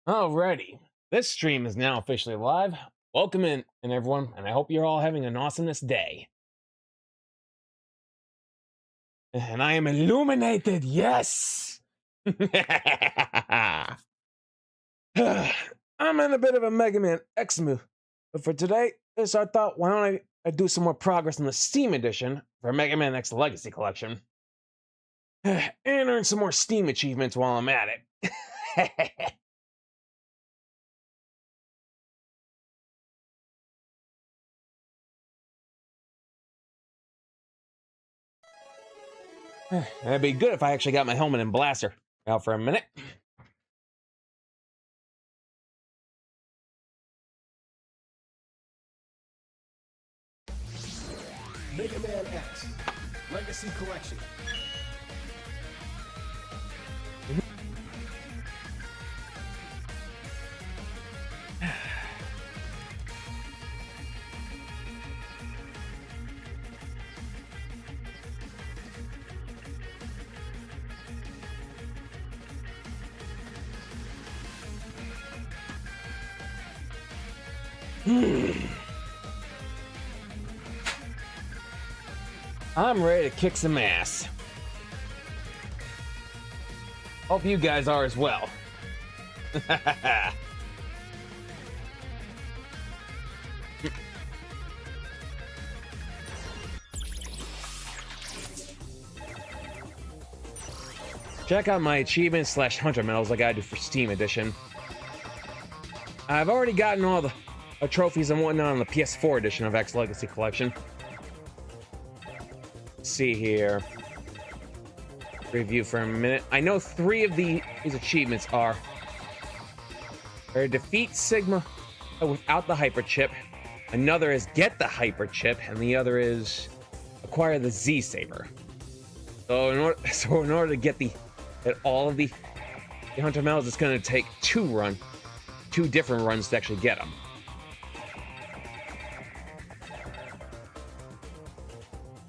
Alrighty, this stream is now officially live. Welcome in, everyone, and I hope you're all having an awesomeness day. And I am illuminated, yes! I'm in a bit of a Mega Man X mood, but for today, I thought, why don't I do some more progress in the Steam edition for Mega Man X Legacy Collection, and earn some more Steam achievements while I'm at it. It'd be good if I actually got my helmet and blaster out for a minute. Mega Man X Legacy Collection. I'm ready to kick some ass. Hope you guys are as well. Check out my achievements / hunter medals like I do for Steam edition. I've already gotten all the trophies and whatnot on the PS4 edition of X Legacy Collection. Let's see here. Review for a minute. I know 3 of these achievements are defeat Sigma without the hyper chip. Another is get the hyper chip, and the other is acquire the Z Saber. So in order to get all of the hunter medals, it's going to take 2 different runs to actually get them.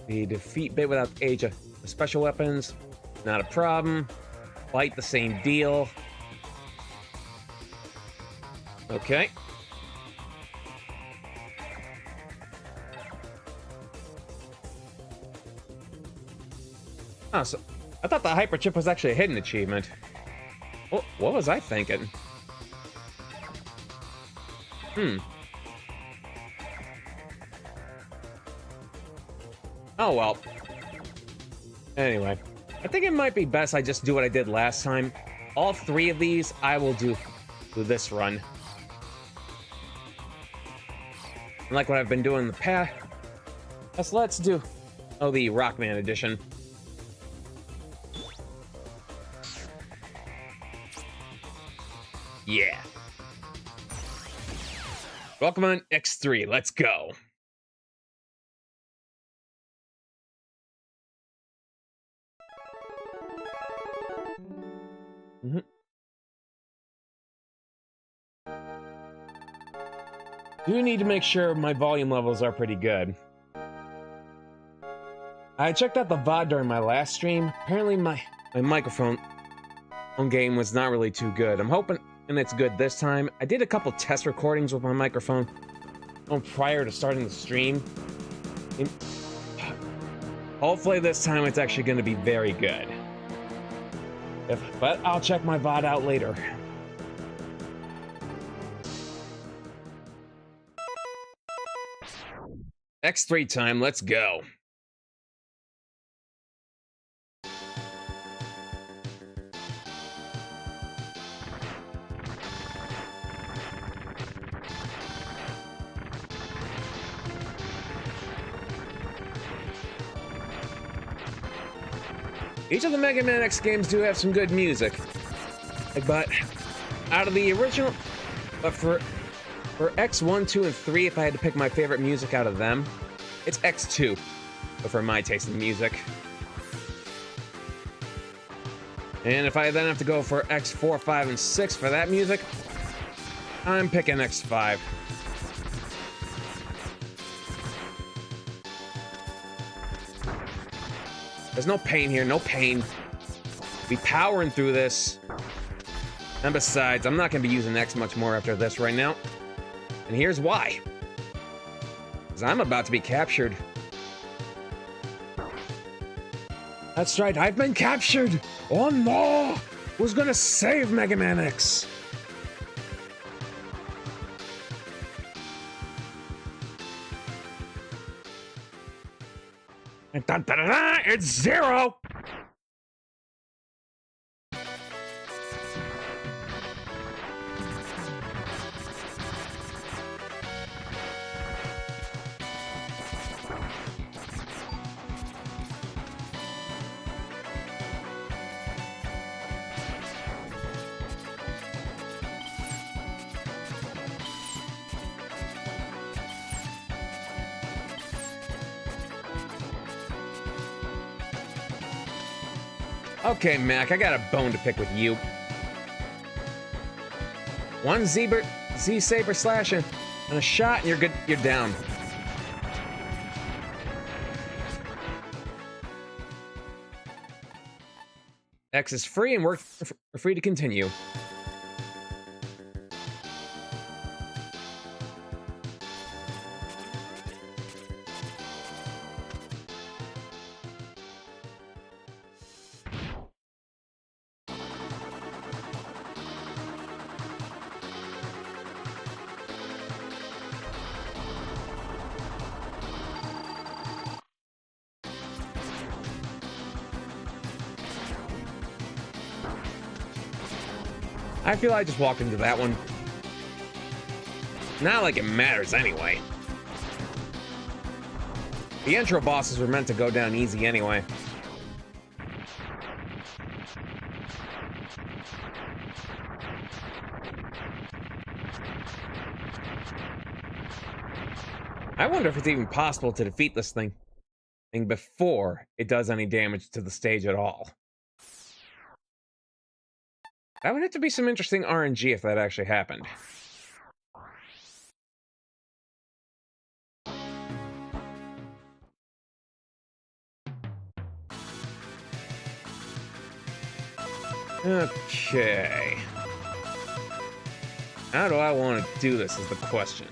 The defeat bit without the age of the special weapons, not a problem. Fight, the same deal. Okay. Oh, so I thought the hyper chip was actually a hidden achievement. What was I thinking? Oh well. Anyway, I think it might be best I just do what I did last time. All 3 of these I will do this run. Like what I've been doing in the past. Let's do the Rockman edition. Yeah. Rockman X3, let's go. Do need to make sure my volume levels are pretty good. I checked out the VOD during my last stream. Apparently my microphone on game was not really too good. I'm hoping it's good this time. I did a couple test recordings with my microphone prior to starting the stream. Hopefully this time it's actually going to be very good. But I'll check my VOD out later. X3 time, let's go. Each of the Mega Man X games do have some good music, but out of the original, but for X1, 2, and 3, if I had to pick my favorite music out of them, it's X2, but for my taste in music. And if I then have to go for X4, 5, and 6 for that music, I'm picking X5. There's no pain here, no pain. Be powering through this. And besides, I'm not going to be using X much more after this right now. And here's why. Because I'm about to be captured. That's right, I've been captured! Oh no! Who's gonna save Mega Man X? And dun, dun, dun, dun, it's Zero! Okay, Mac, I got a bone to pick with you. One Z-Saber slash and a shot, and you're good. You're down. X is free, and we're free to continue. I feel I just walked into that one. Not like it matters anyway. The intro bosses were meant to go down easy anyway. I wonder if it's even possible to defeat this thing before it does any damage to the stage at all. That would have to be some interesting RNG if that actually happened. Okay. How do I want to do this is the question.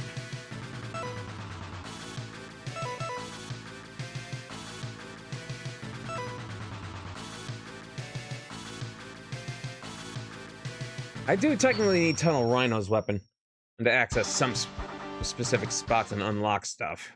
I do technically need Tunnel Rhino's weapon and to access some specific spots and unlock stuff.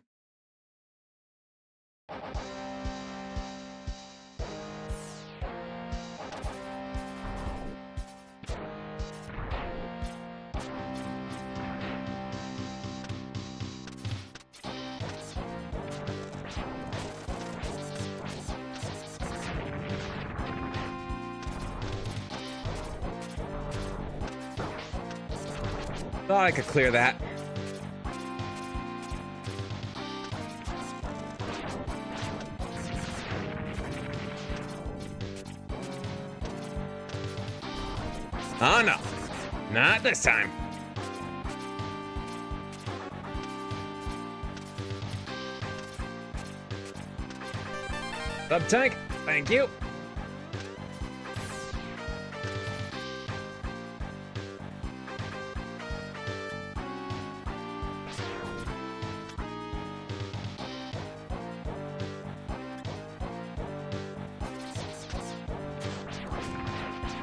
Thought I could clear that. Oh no, not this time. Sub tank, thank you.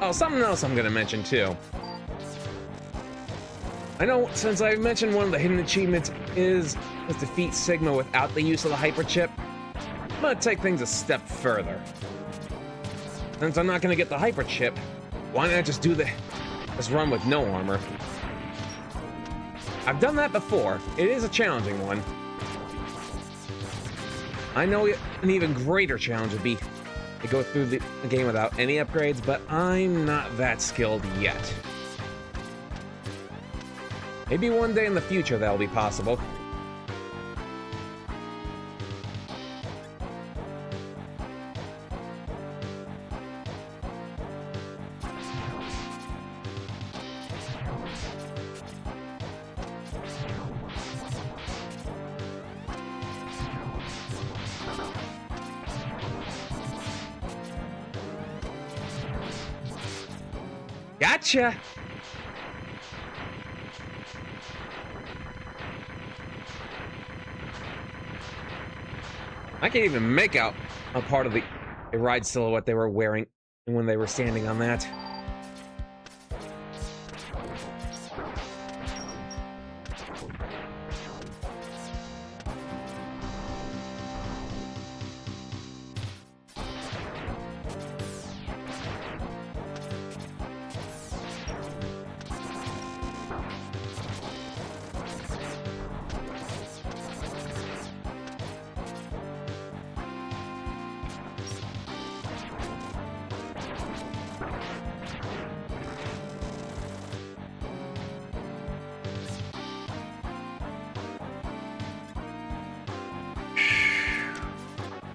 Oh, something else I'm gonna mention too. I know since I mentioned one of the hidden achievements is defeat Sigma without the use of the hyper chip, I'm gonna take things a step further. Since I'm not gonna get the hyper chip, why not just do this run with no armor? I've done that before. It is a challenging one. I know an even greater challenge would be to go through the game without any upgrades, but I'm not that skilled yet. Maybe one day in the future that'll be possible. Gotcha! I can't even make out a part of the ride silhouette they were wearing when they were standing on that.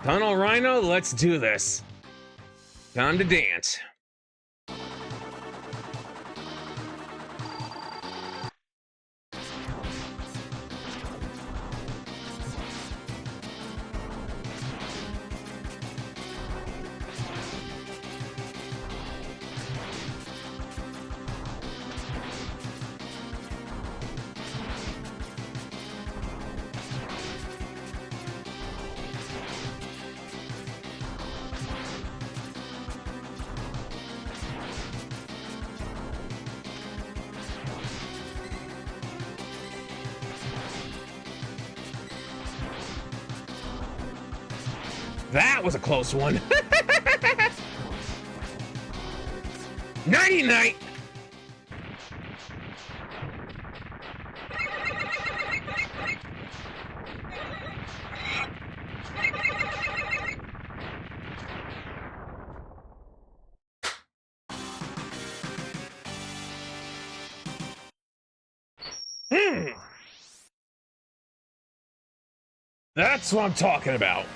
Tunnel Rhino, let's do this. Time to dance. That was a close one. Nighty night. That's what I'm talking about.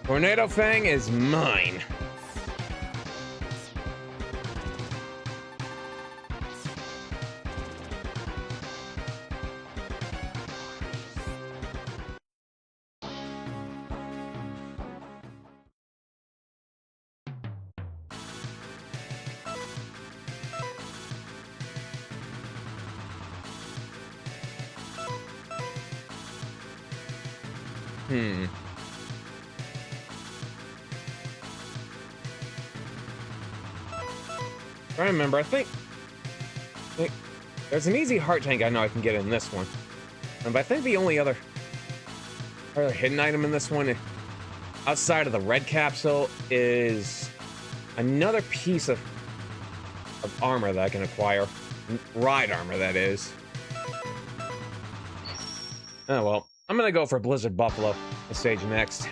Tornado Fang is mine. I remember, I think there's an easy heart tank I know I can get in this one. But I think the only other hidden item in this one, outside of the red capsule, is another piece of armor that I can acquire. Ride armor, that is. Oh well, I'm gonna go for Blizzard Buffalo this stage next.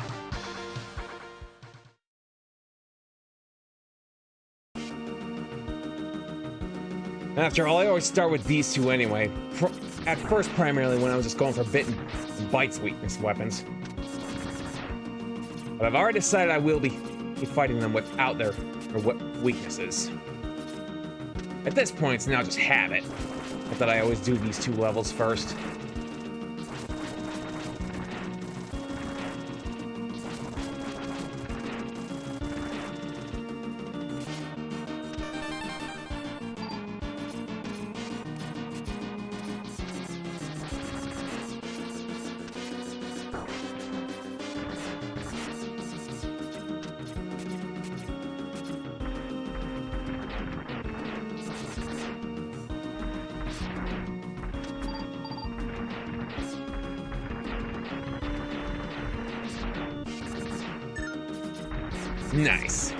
After all, I always start with these two anyway. At first, primarily when I was just going for bit and bites weakness weapons. But I've already decided I will be fighting them without their weaknesses. At this point, it's now just habit that I always do these two levels first. Nice.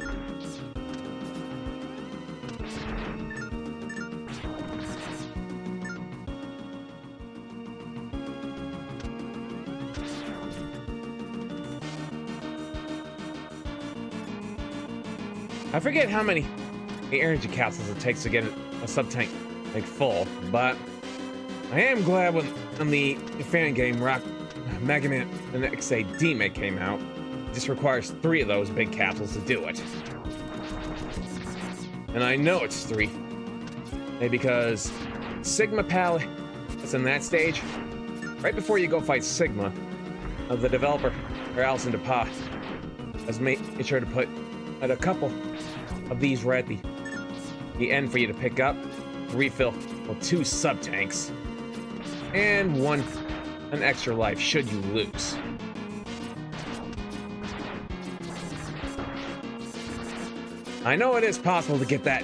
I forget how many energy capsules it takes to get a sub-tank like full, but I am glad when the fan game Megamanxlegacycollection came out. It just requires 3 of those big capsules to do it. And I know it's 3. Because Sigma Pal is in that stage. Right before you go fight Sigma, the developer, or Alison DePa, has made sure to put a couple of these right at the end for you to pick up. Refill, well, 2 sub-tanks. And an extra life should you lose. I know it is possible to get that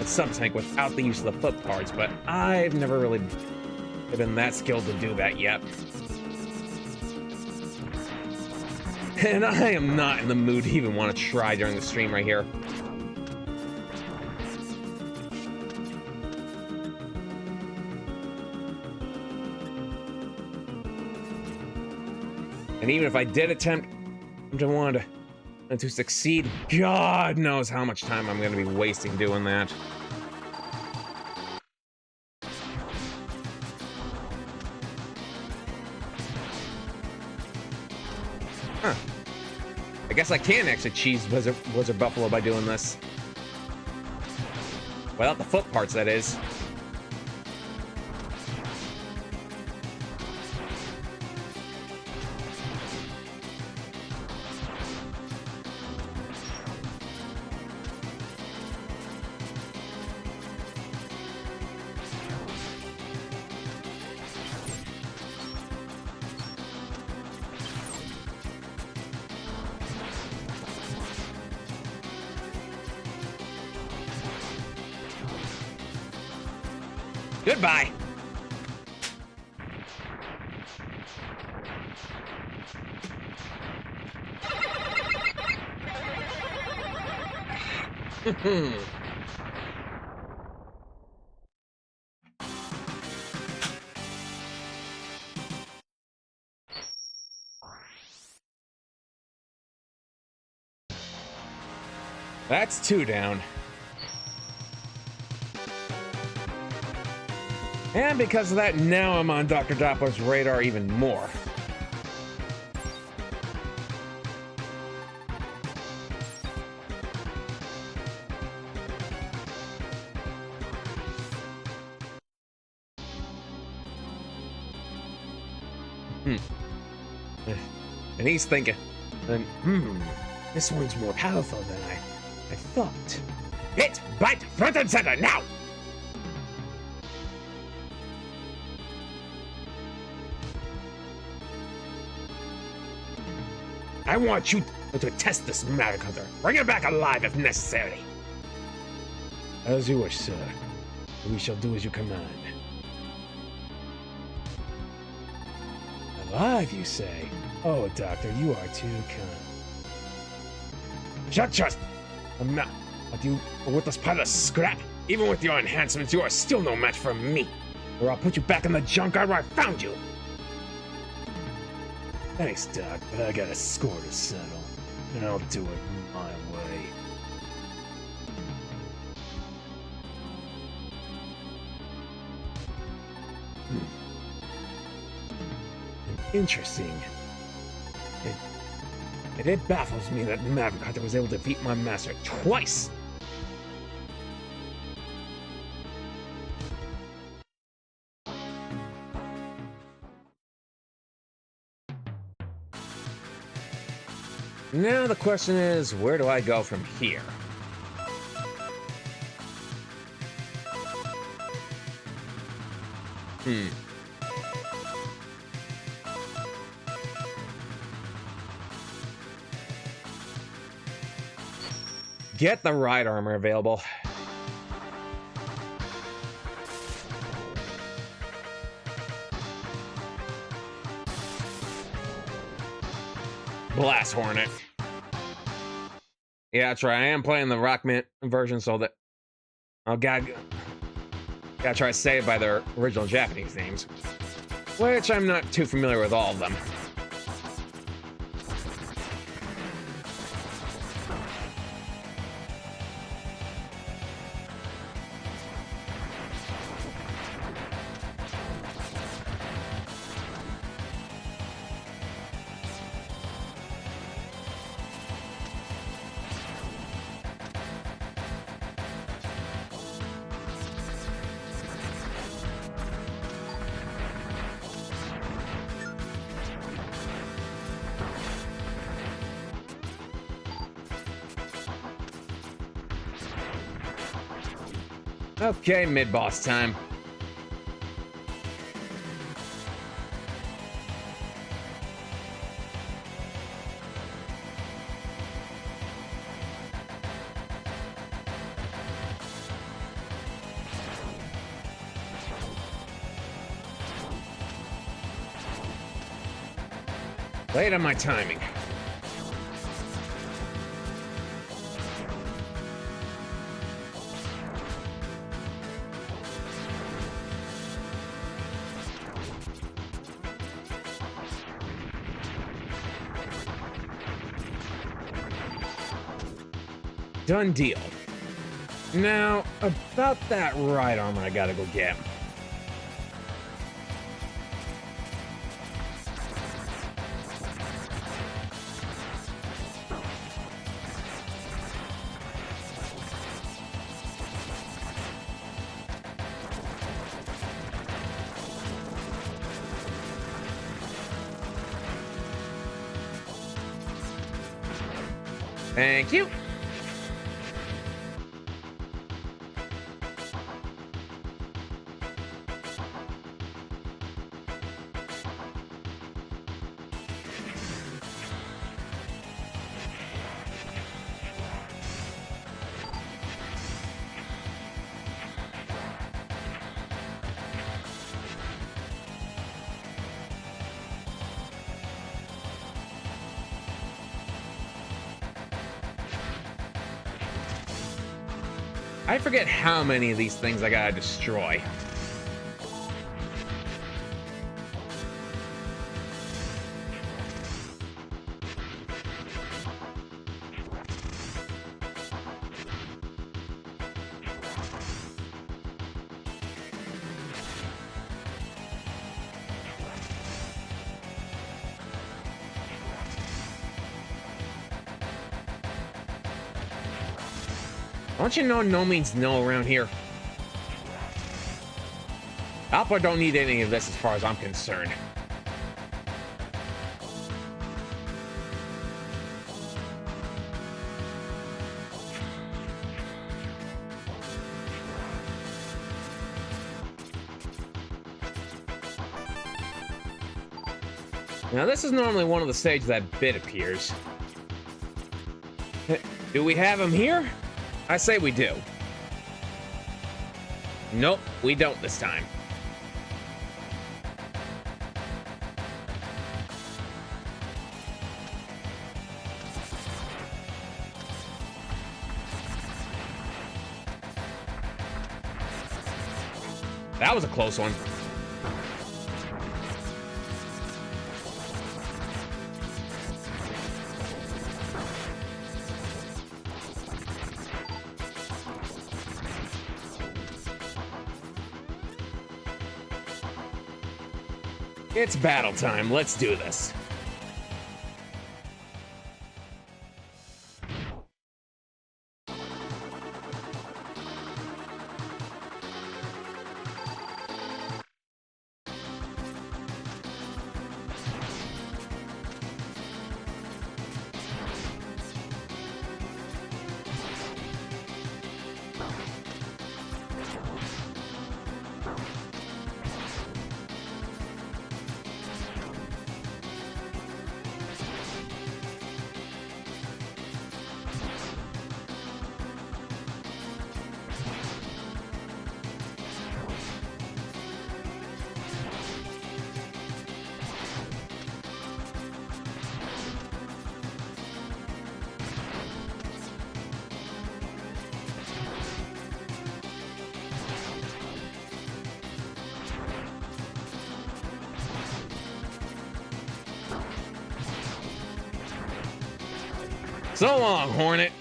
sub-tank without the use of the flip cards, but I've never really been that skilled to do that yet. And I am not in the mood to even want to try during the stream right here. And even if I did attempt to succeed, God knows how much time I'm going to be wasting doing that. Huh. I guess I can actually cheese Blizzard Buffalo by doing this. Without the foot parts, that is. Goodbye. That's 2 down. And because of that, now I'm on Dr. Doppler's radar even more. And he's thinking, this one's more powerful than I thought. Hit, bite, front and center, now! I want you to test this Magic Hunter. Bring it back alive if necessary. As you wish, sir. We shall do as you command. Alive, you say? Oh, Doctor, you are too kind. Shut! I'm not. But you are with this pile of scrap. Even with your enhancements, you are still no match for me. Or I'll put you back in the junkyard where I found you. Thanks, Doc, but I got a score to settle, and I'll do it my way. Interesting. It baffles me that Magic Hunter was able to defeat my master twice! Now the question is, where do I go from here? Get the ride armor available. Blast Hornet. Yeah, that's right. I am playing the Rockman version, so that I'll gotta try to say it by their original Japanese names, which I'm not too familiar with all of them. Okay, mid-boss time. Late on my timing. Done deal. Now, about that right arm I gotta go get. Thank you. I forget how many of these things I gotta destroy. Don't you know no means no around here? Alpha don't need any of this as far as I'm concerned. Now this is normally one of the stages that bit appears. Do we have him here? I say we do. Nope, we don't this time. That was a close one. It's battle time. Let's do this. So long, Hornet.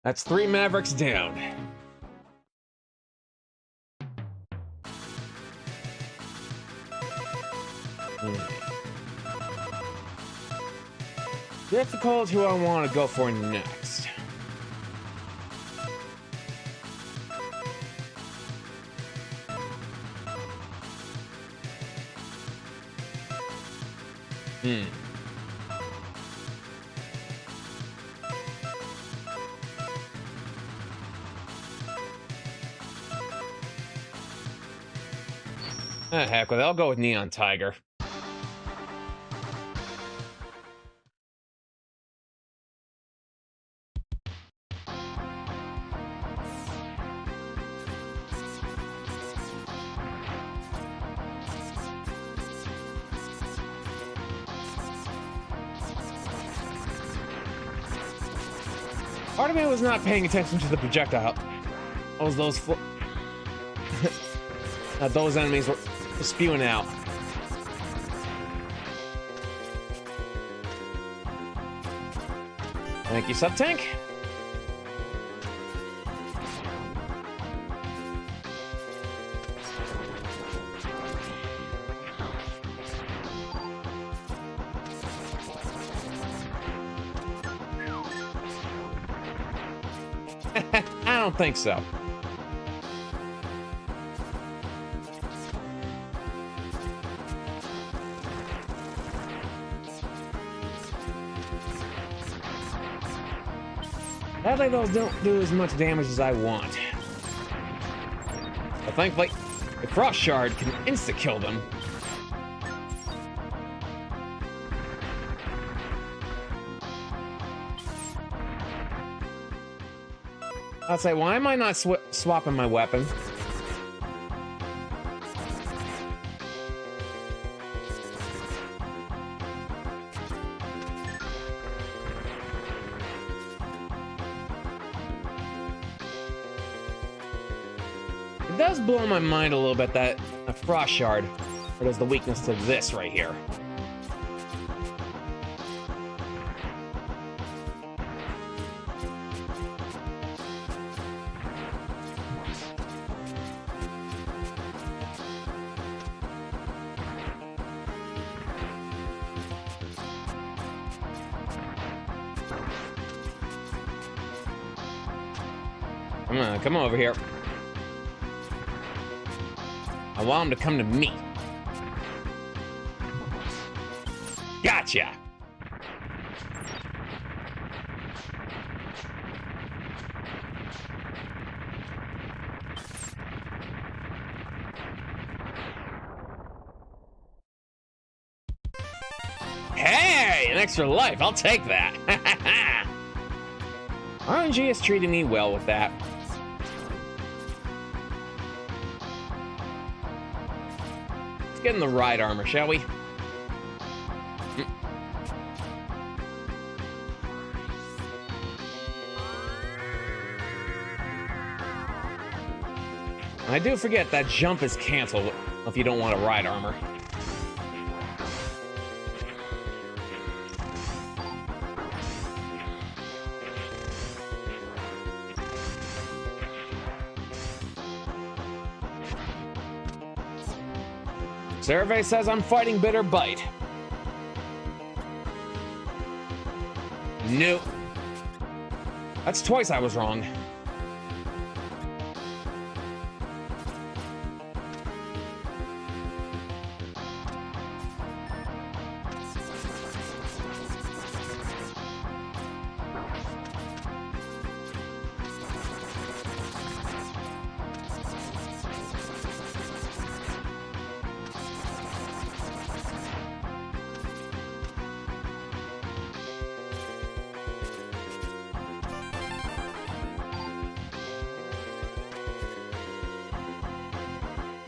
That's 3 Mavericks down. Difficult who I want to go for next. Ah, heck with it. I'll go with Neon Tiger. Part of me was not paying attention to the projectile. Those those enemies were spewing out. Thank you, Sub-Tank. I don't think so. Sadly, those don't do as much damage as I want. But thankfully, the Frost Shard can insta-kill them. I'll say, why am I not swapping my weapon? It does blow my mind a little bit that a Frost Shard has the weakness to this right here. Come on over here. I want him to come to me. Gotcha! Hey! An extra life, I'll take that! RNG is treating me well with that. Let's get in the ride armor, shall we? I do forget that jump is canceled if you don't want a ride armor. Survey says I'm fighting Bitter Bite. Nope. That's twice I was wrong.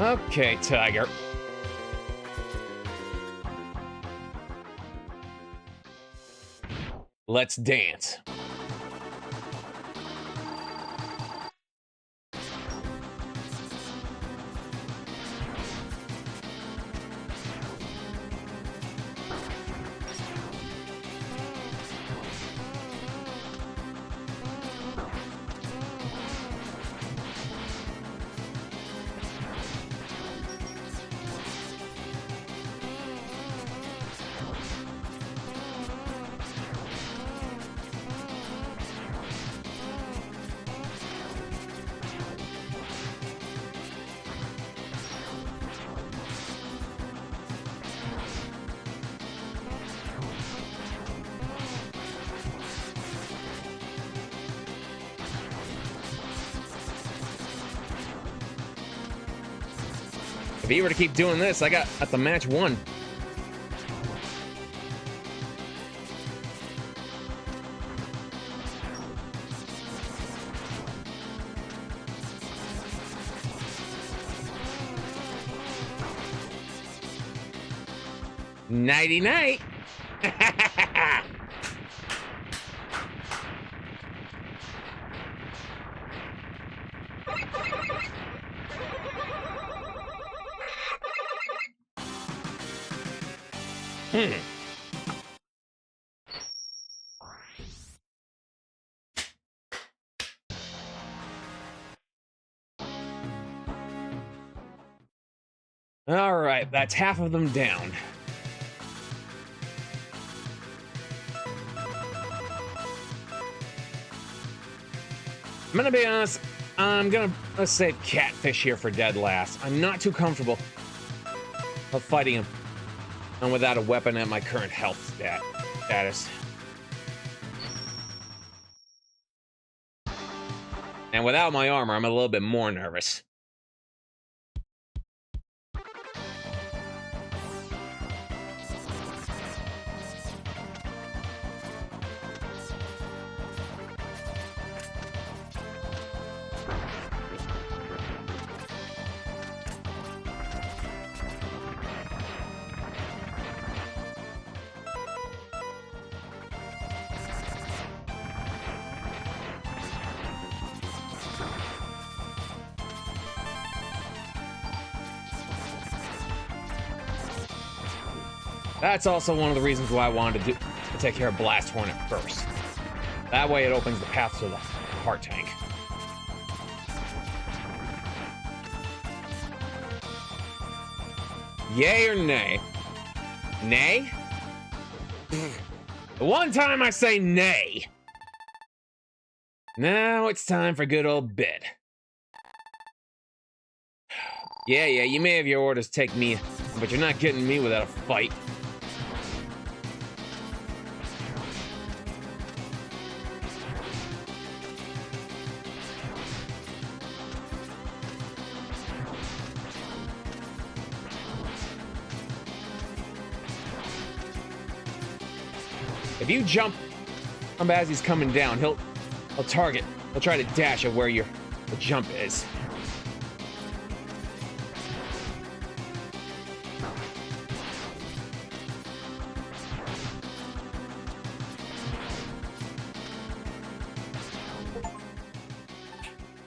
Okay, Tiger. Let's dance. If he were to keep doing this, I got at the match 1. Nighty night. All right, that's half of them down. I'm gonna be honest, let's save Catfish here for dead last. I'm not too comfortable of fighting him and without a weapon at my current health status. And without my armor, I'm a little bit more nervous. That's also one of the reasons why I wanted to take care of Blast Hornet first. That way it opens the path to the heart tank. Yay or nay? Nay? The one time I say nay. Now it's time for good old bid. Yeah, you may have your orders take me, but you're not getting me without a fight. If you jump as he's coming down, he'll target. He'll try to dash at where the jump is.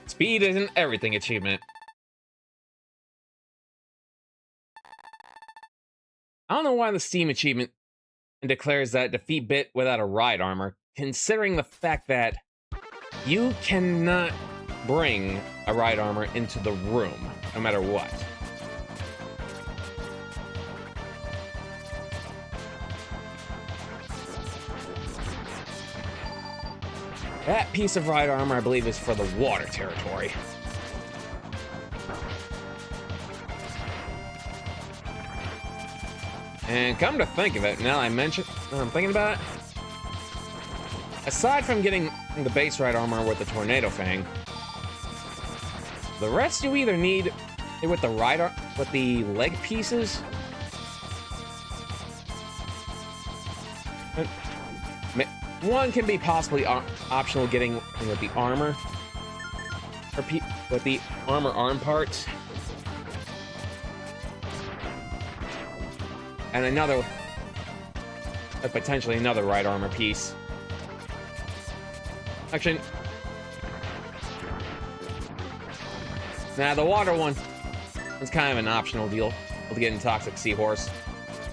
Speed isn't everything achievement. I don't know why the Steam achievement declares that defeat Bit without a ride armor, considering the fact that you cannot bring a ride armor into the room, no matter what. That piece of ride armor, I believe, is for the water territory. And come to think of it, now I'm thinking about it, aside from getting the base ride armor with the Tornado Fang, the rest you either need with the with the leg pieces. One can be possibly optional getting with the armor, or with the armor arm parts. And another, potentially another ride armor piece. Actually, nah, the water one is kind of an optional deal with getting Toxic Seahorse.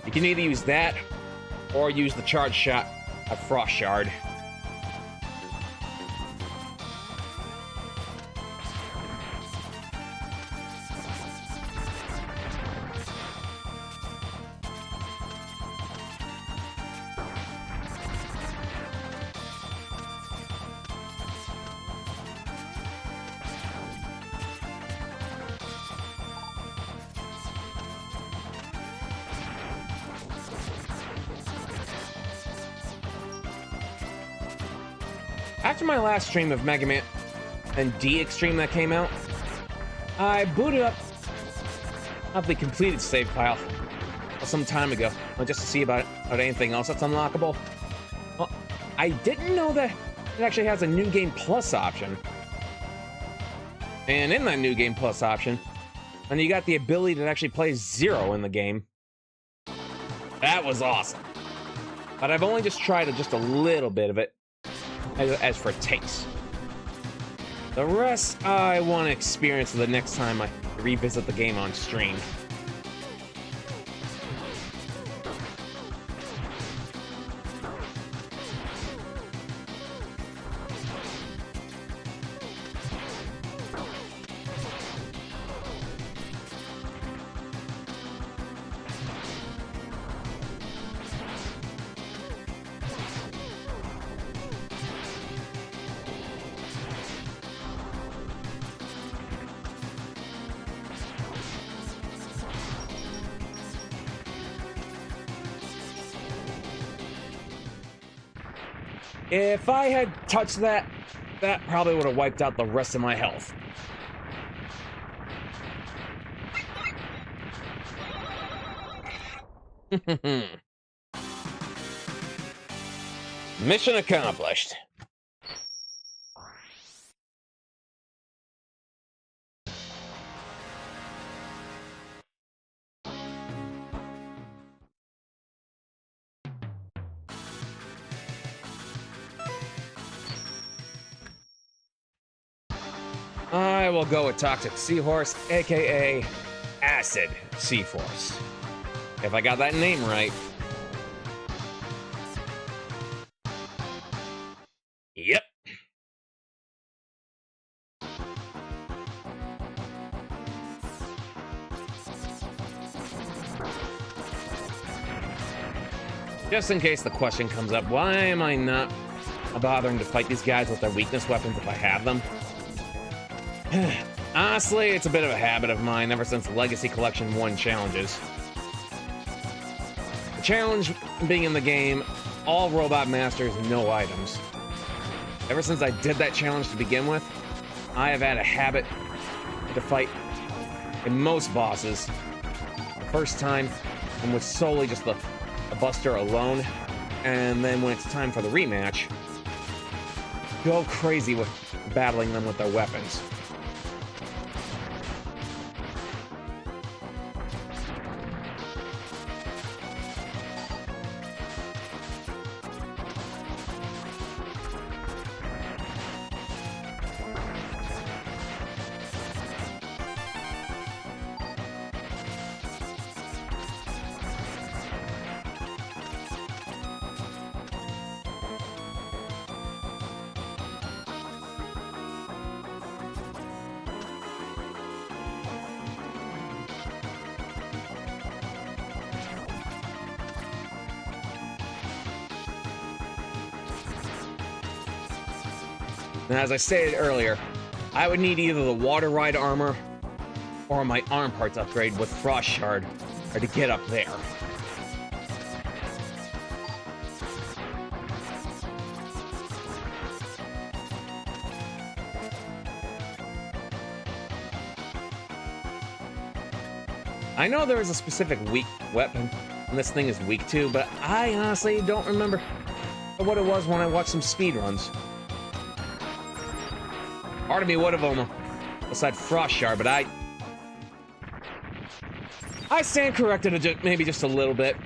You can either use that, or use the charge shot of Frost Shard. After my last stream of Mega Man and D Extreme that came out, I booted up of the completed save file some time ago, just to see about anything else that's unlockable. Well, I didn't know that it actually has a New Game Plus option. And in that New Game Plus option, and you got the ability to actually play Zero in the game. That was awesome. But I've only just tried just a little bit of it, as for taste. The rest I want to experience the next time I revisit the game on stream. If I had touched that, that probably would have wiped out the rest of my health. Mission accomplished. I will go with Toxic Seahorse, aka Acid Seaforce. If I got that name right. Yep. Just in case the question comes up, why am I not bothering to fight these guys with their weakness weapons if I have them? Honestly, it's a bit of a habit of mine ever since Legacy Collection 1 challenges. The challenge being in the game, all Robot Masters, no items. Ever since I did that challenge to begin with, I have had a habit to fight in most bosses. The first time, I'm with solely just the Buster alone, and then when it's time for the rematch, go crazy with battling them with their weapons. And as I stated earlier, I would need either the water ride armor or my arm parts upgrade with Frost Shard to get up there. I know there is a specific weak weapon and this thing is weak to, but I honestly don't remember what it was when I watched some speedruns. Part of me would have almost said Frost Shard, but I stand corrected maybe just a little bit.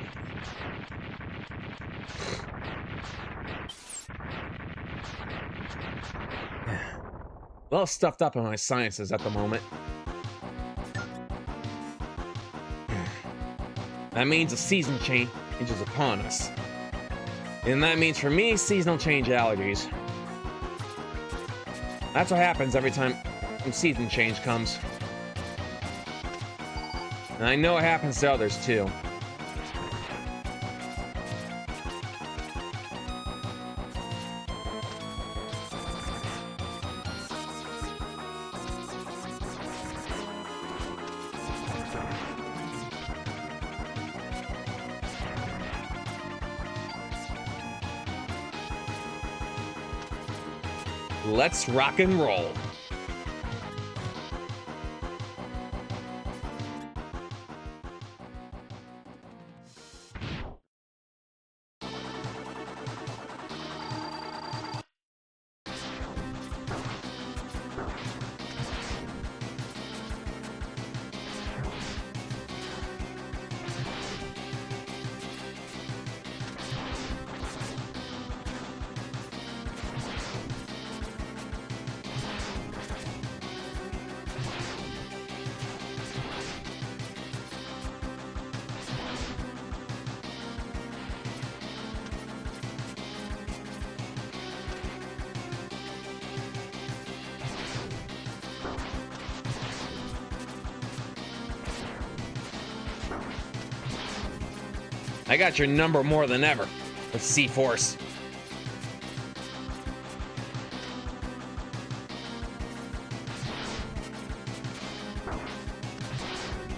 Well stuffed up on my sciences at the moment. That means a season change is upon us. And that means for me, seasonal change allergies. That's what happens every time season change comes. And I know it happens to others too. Let's rock and roll. I got your number more than ever with C-Force.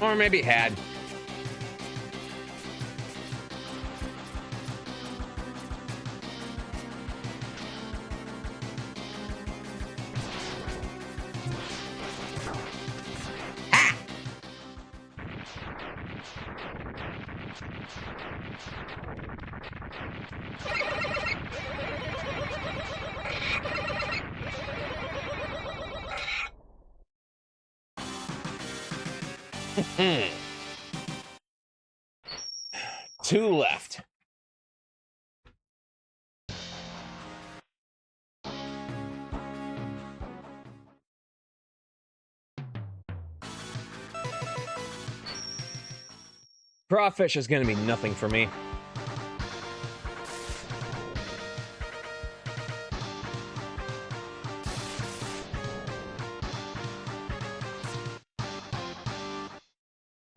Or maybe had. Two left. Crawfish is going to be nothing for me.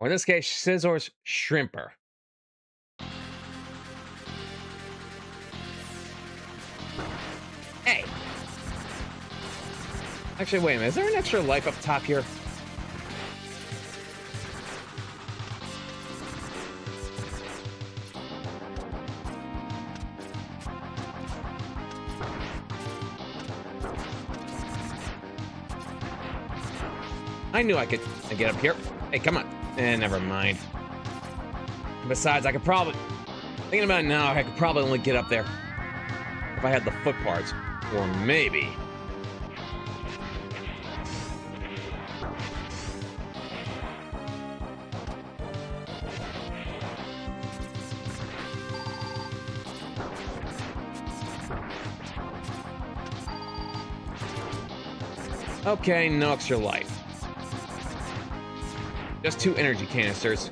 Or in this case, Scissor's Shrimper. Hey! Actually, wait a minute. Is there an extra life up top here? I knew I could get up here. Hey, come on. Never mind. Besides, I could probably... Thinking about it now, I could probably only get up there if I had the foot parts. Or maybe... Okay, no extra life. Just 2 energy canisters.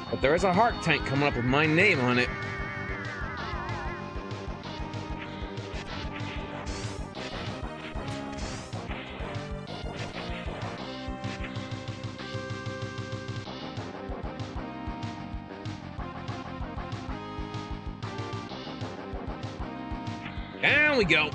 But there is a heart tank coming up with my name on it. Down we go.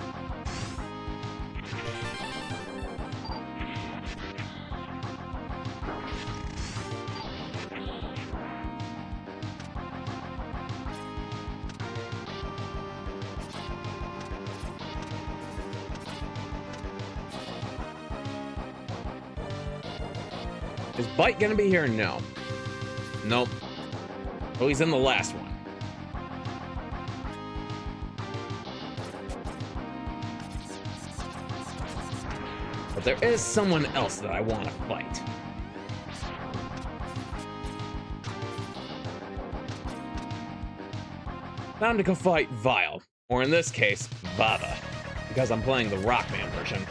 Is Bite gonna be here? No. Nope. Oh, he's in the last one. But there is someone else that I want to fight. Time to go fight Vile, or in this case, Baba, because I'm playing the Rockman version.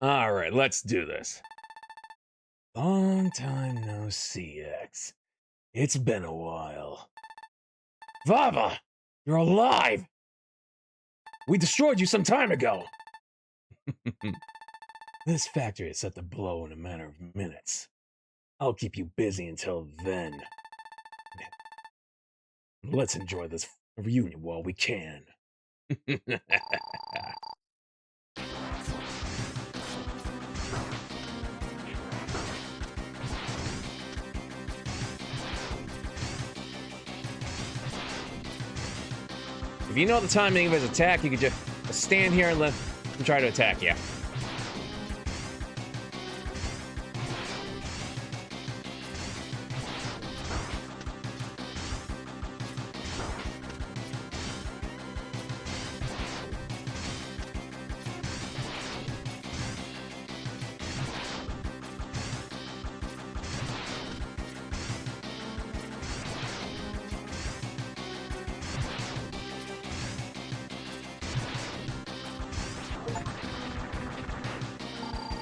All right, let's do this. Long time no see, X. It's been a while. Vava, you're alive! We destroyed you some time ago. This factory is set to blow in a matter of minutes. I'll keep you busy until then. Let's enjoy this reunion while we can. If you know the timing of his attack, you could just stand here and let him try to attack you.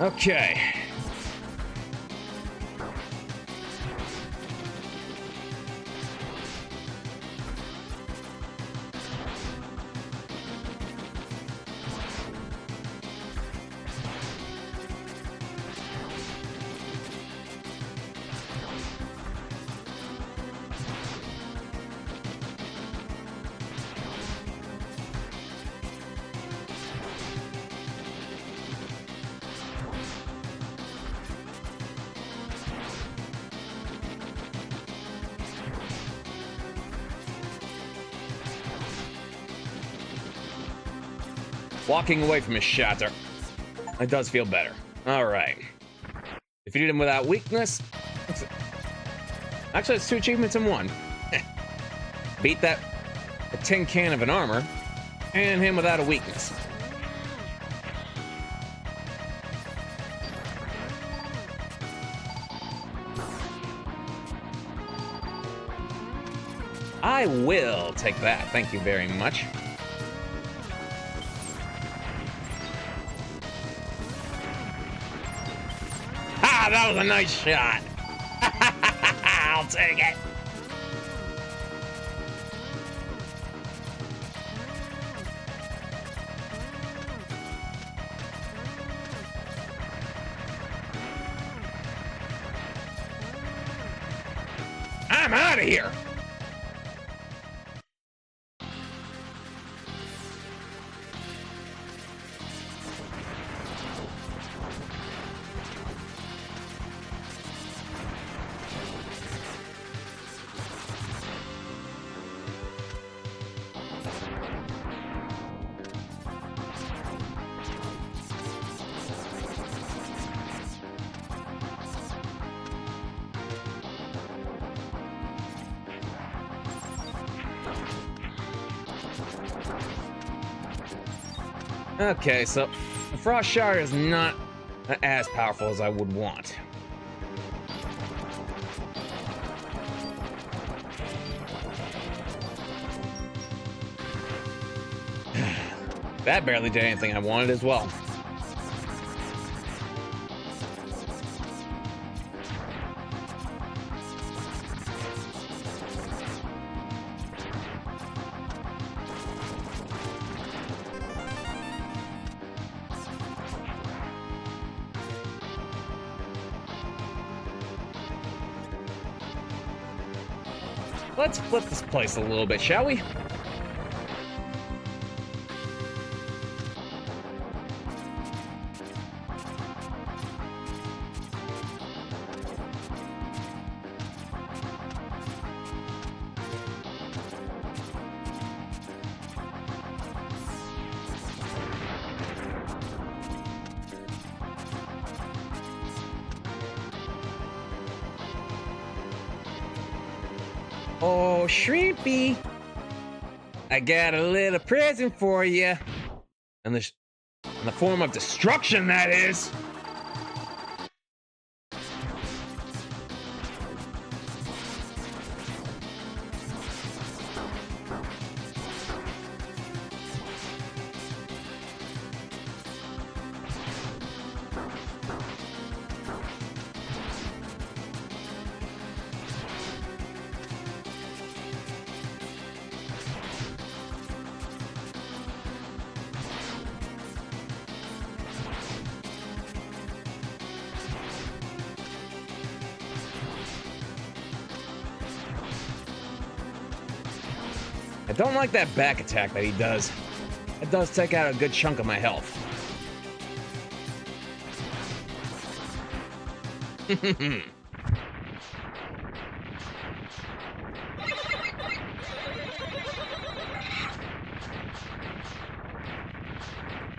Okay. Walking away from his shatter. It does feel better. Alright. Defeated him without weakness. Actually, it's 2 achievements in 1. Beat that a tin can of an armor, and him without a weakness. I will take that. Thank you very much. Ah, that was a nice shot. I'll take it. I'm out of here. Okay, so the Frost Shard is not as powerful as I would want. That barely did anything I wanted as well. Let's flip this place a little bit, shall we? Oh, Shrimpy, I got a little present for you. In the form of destruction, that is. I don't like that back attack that he does. It does take out a good chunk of my health.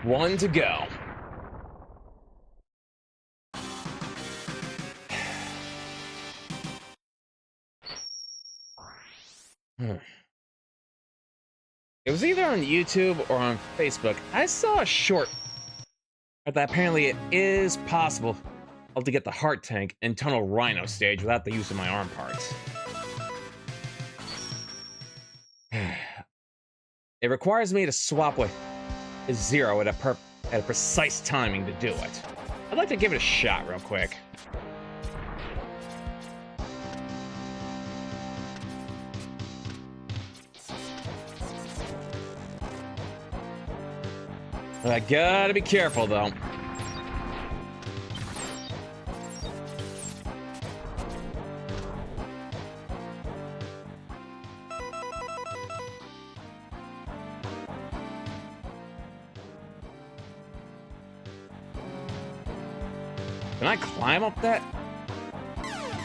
One to go. It was either on YouTube or on Facebook. I saw a short that apparently it is possible to get the heart tank and tunnel Rhino stage without the use of my arm parts. It requires me to swap with Zero at a precise timing to do it. I'd like to give it a shot real quick. I gotta be careful, though. Can I climb up that?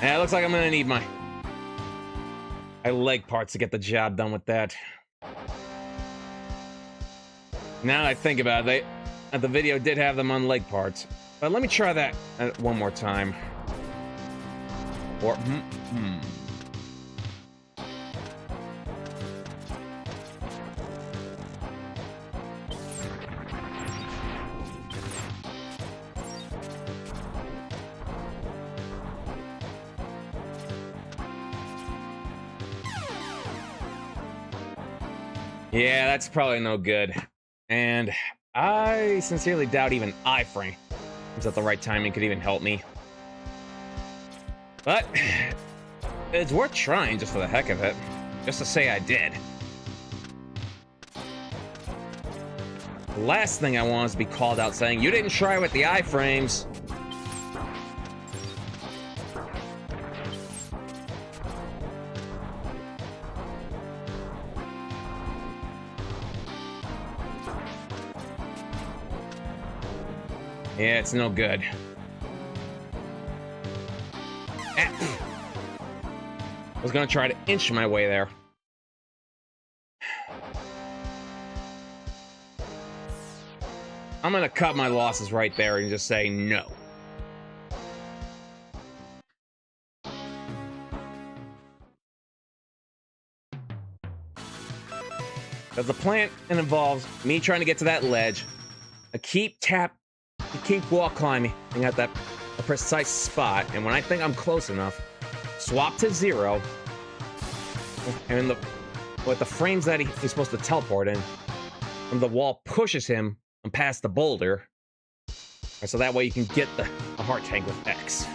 Yeah, it looks like I'm gonna need my leg parts to get the job done with that. Now that I think about it, the video did have them on leg parts. But let me try that one more time. Or, Yeah, that's probably no good. And I sincerely doubt even iframe is at the right timing could even help me. But it's worth trying just for the heck of it. Just to say I did. The last thing I want is to be called out saying, you didn't try with the iframes. Yeah, it's no good. I was gonna try to inch my way there. I'm gonna cut my losses right there and just say no. Because the plan involves me trying to get to that ledge. I keep wall climbing at that precise spot, and when I think I'm close enough, swap to 0, and with the frames that he's supposed to teleport in, and the wall pushes him past the boulder, so that way you can get the heart tank with X.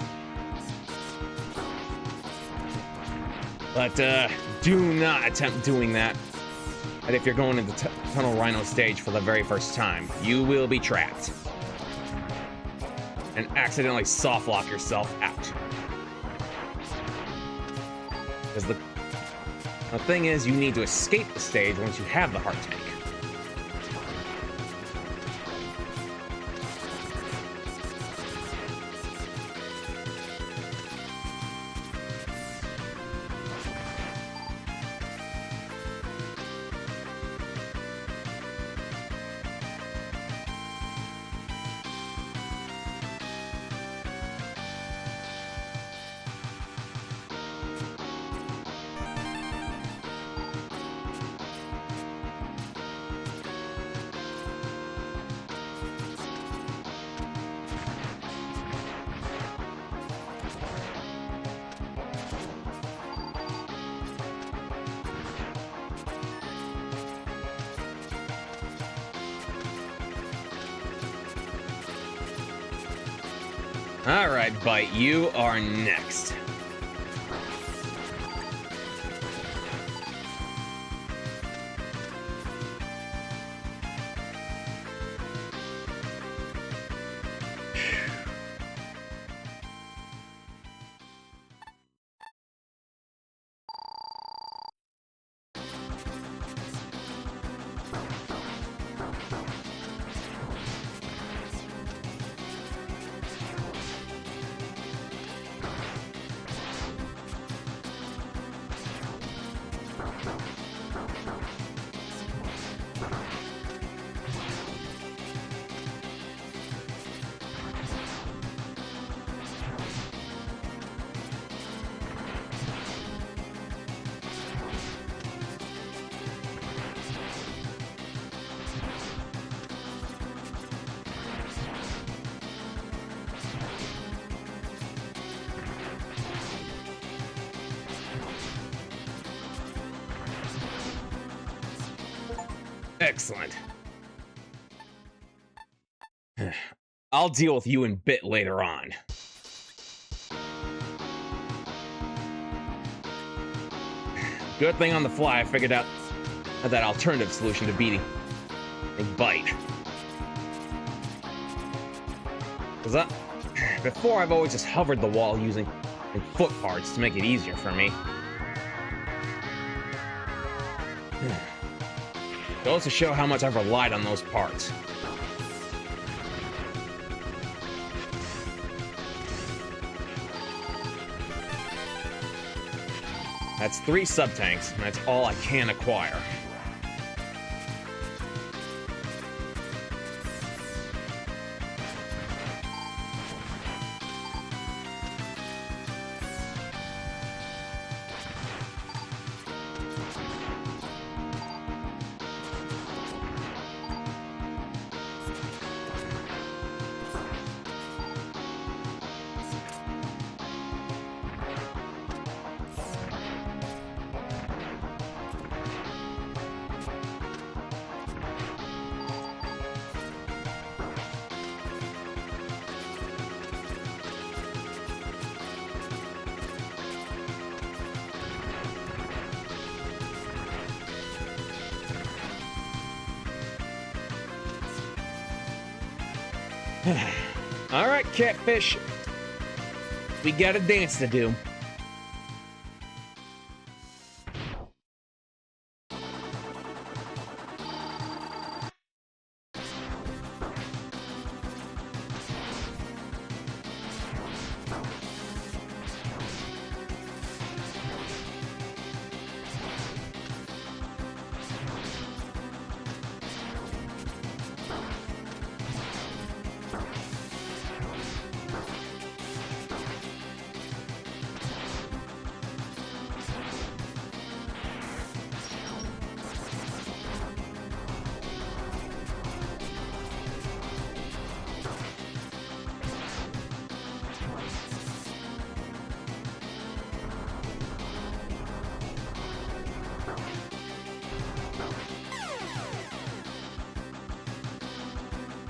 But do not attempt doing that. And if you're going into Tunnel Rhino stage for the very first time, you will be trapped and accidentally soft lock yourself out. Because the thing is, you need to escape the stage once you have the heart tank. All right, Bite, you are next. Excellent. I'll deal with you in bit later on. Good thing on the fly I figured out that alternative solution to beating a bite. Because before I've always just hovered the wall using foot parts to make it easier for me. Goes to show how much I've relied on those parts. That's 3 sub-tanks, and that's all I can acquire. All right, catfish. We got a dance to do.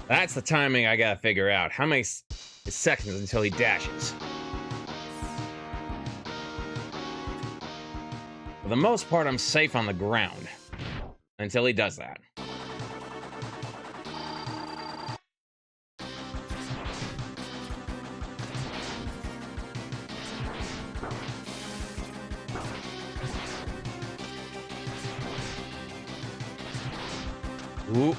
That's the timing I gotta figure out. How many seconds until he dashes? For the most part, I'm safe on the ground. Until he does that. Ooh.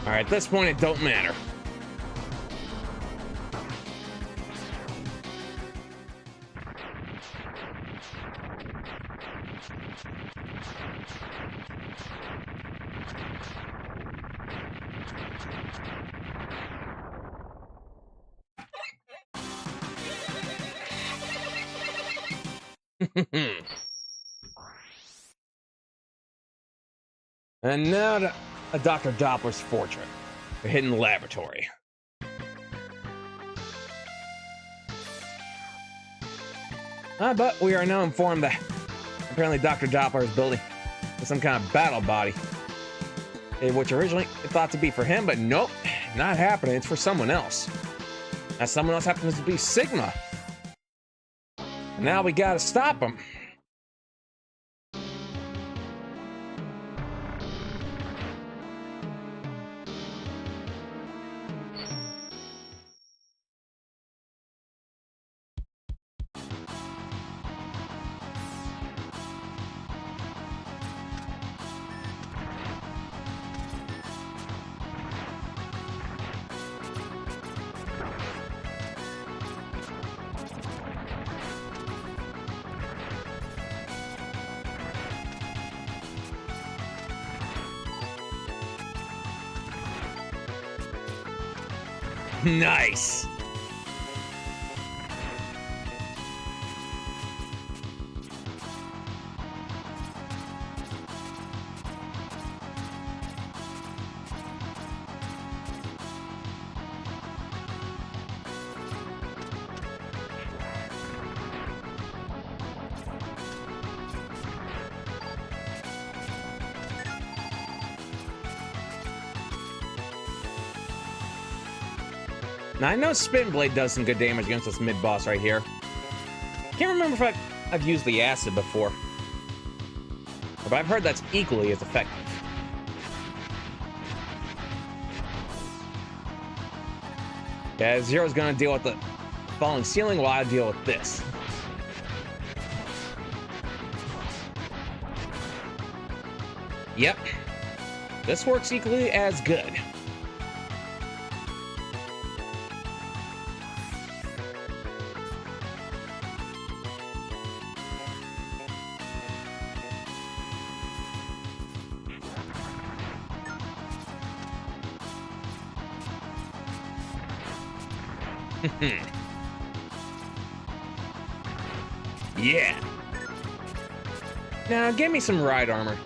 All right, at this point, it don't matter. And now to Dr. Doppler's fortress, the hidden laboratory. But we are now informed that apparently Dr. Doppler is building some kind of battle body, which originally it thought to be for him, but nope, not happening. It's for someone else. That someone else happens to be Sigma. And now we gotta stop him. Nice. Now, I know Spin Blade does some good damage against this mid-boss right here. Can't remember if I've used the acid before. But I've heard that's equally as effective. Yeah, Zero's gonna deal with the falling ceiling while I deal with this. Yep. This works equally as good. Yeah. Now, give me some ride armor.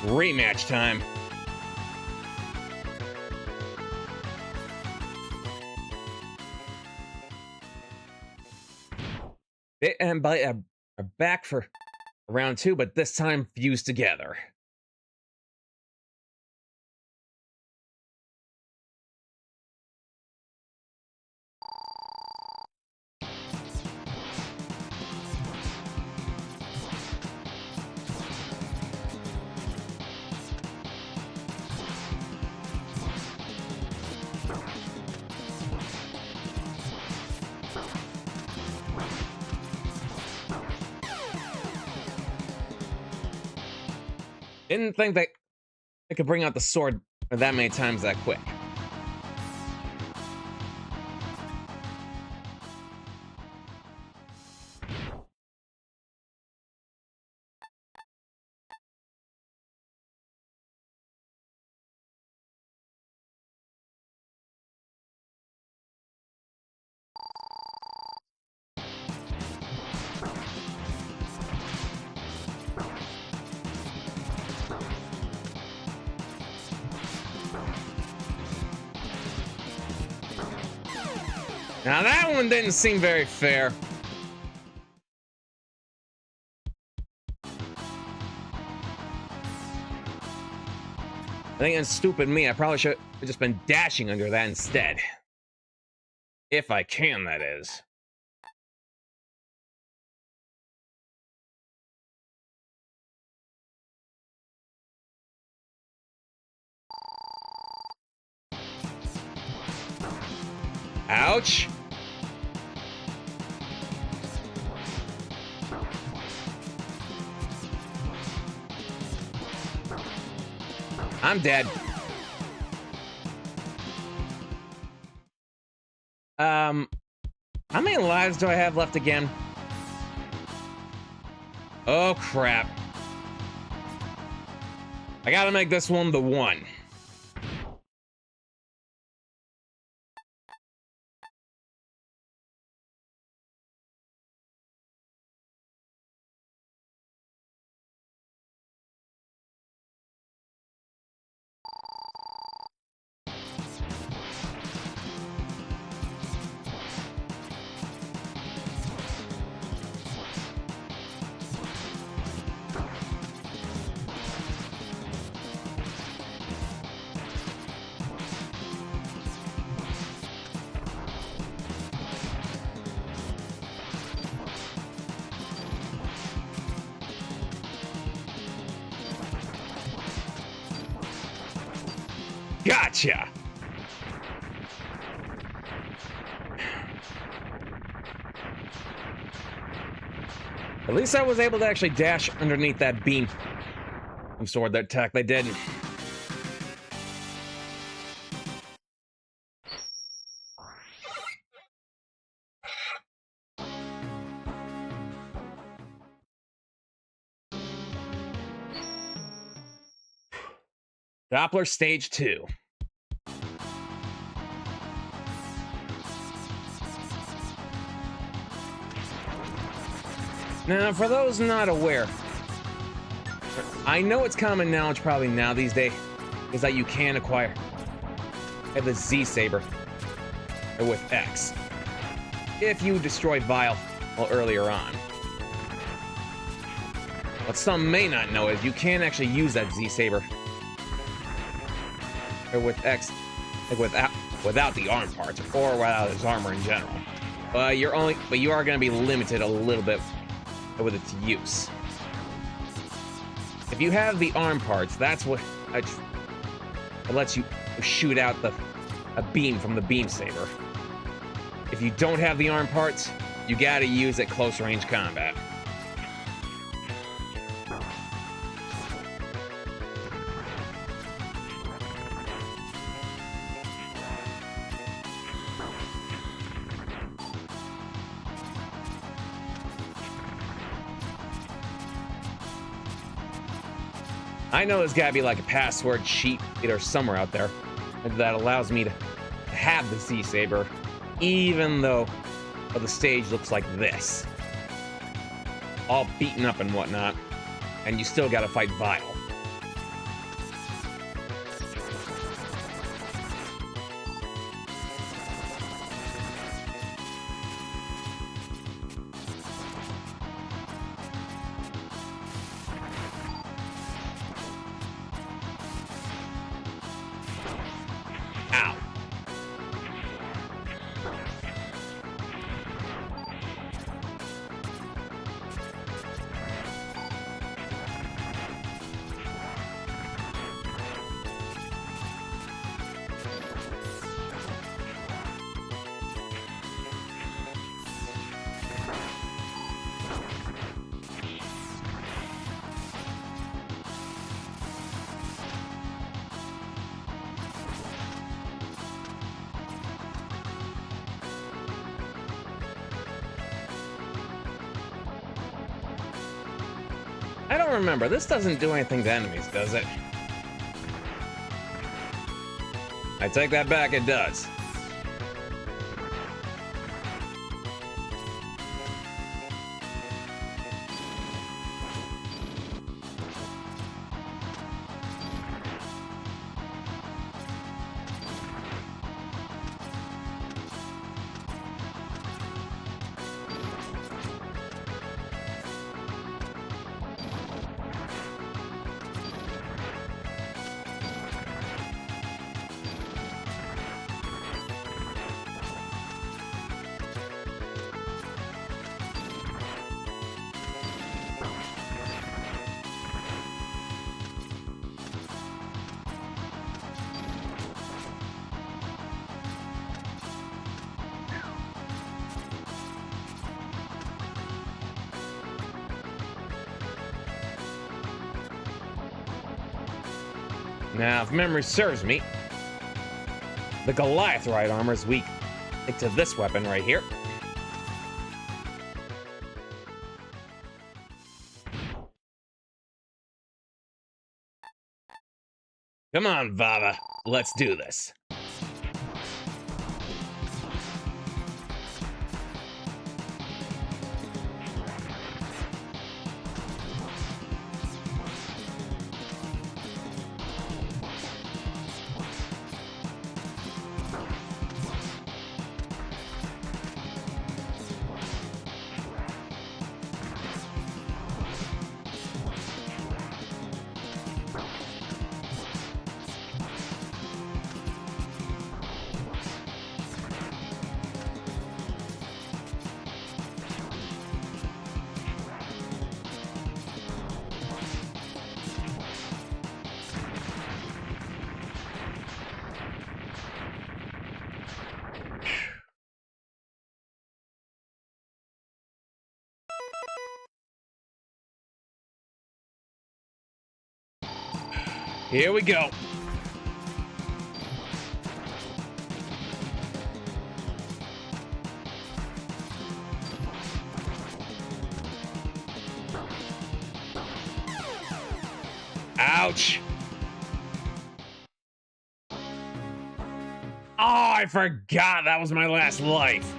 Rematch time. And are back for round 2, but this time fused together. Didn't think that I could bring out the sword that many times that quick. Now that one didn't seem very fair. I think it's stupid me. I probably should have just been dashing under that instead. If I can, that is. Ouch. I'm dead. How many lives do I have left again? Oh, crap. I gotta make this one the one. Gotcha! At least I was able to actually dash underneath that beam. I'm sword that attack they didn't. Doppler stage 2. Now, for those not aware, I know it's common knowledge probably now these days is that you can acquire the Z Saber with X if you destroy Vile earlier on. What some may not know is you can actually use that Z Saber with X without the arm parts or without his armor in general. But you are going to be limited a little bit with its use. If you have the arm parts, that's what it lets you shoot out a beam from the beam saber. If you don't have the arm parts, you gotta use it close range combat. I know there's gotta be like a password sheet either somewhere out there that allows me to have the Z Saber, even though the stage looks like this, all beaten up and whatnot, and you still gotta fight Vile. I don't remember. This doesn't do anything to enemies, does it? I take that back, it does. Now, if memory serves me, the Goliath right armor is weak to this weapon right here. Come on, Vava, let's do this. Here we go. Ouch. Oh, I forgot that was my last life.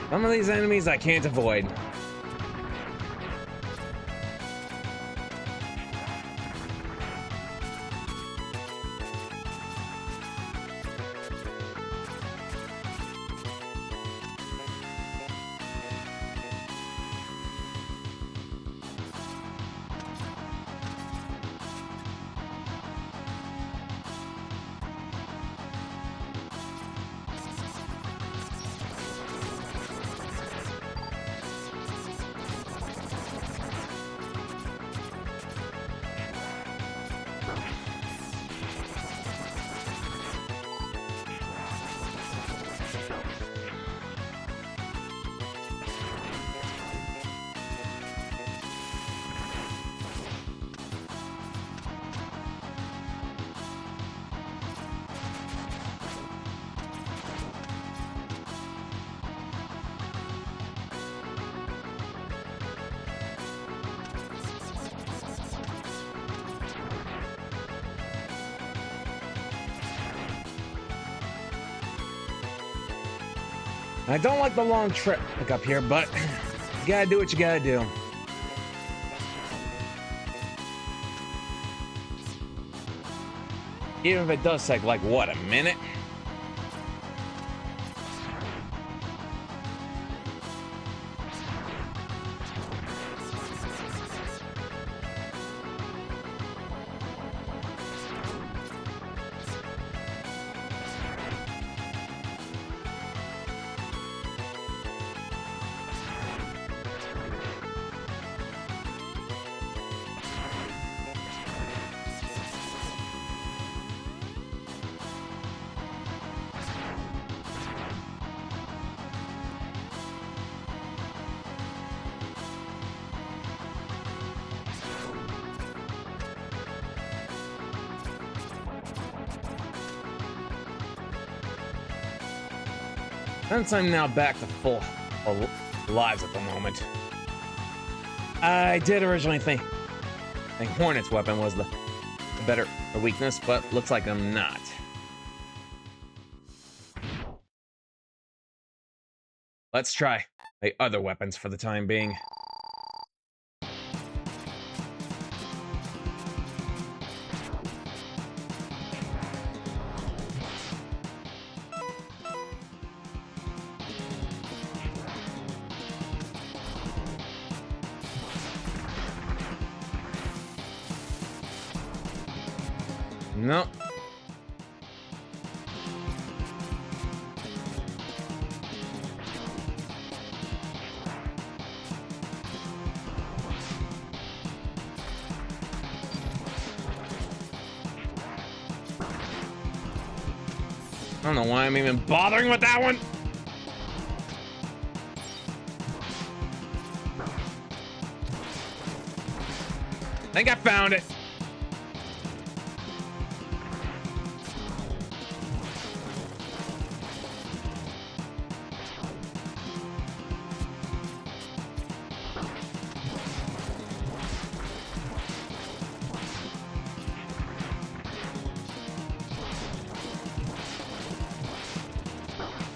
Some of these enemies I can't avoid. I don't like the long trip up here, but you gotta do what you gotta do. Even if it does take, like, what, a minute? Since I'm now back to full lives at the moment, I did originally think Hornet's weapon was the better weakness, but looks like I'm not. Let's try the other weapons for the time being. No. I don't know why I'm even bothering with that one. I think I found it.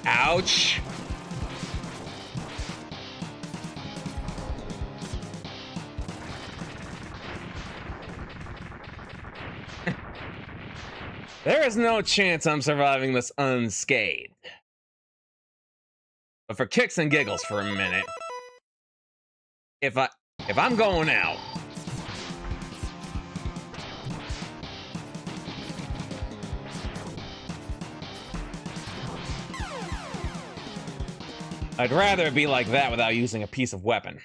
Ouch. There is no chance I'm surviving this unscathed. But for kicks and giggles for a minute, if I'm going out, I'd rather it be like that without using a piece of weapon.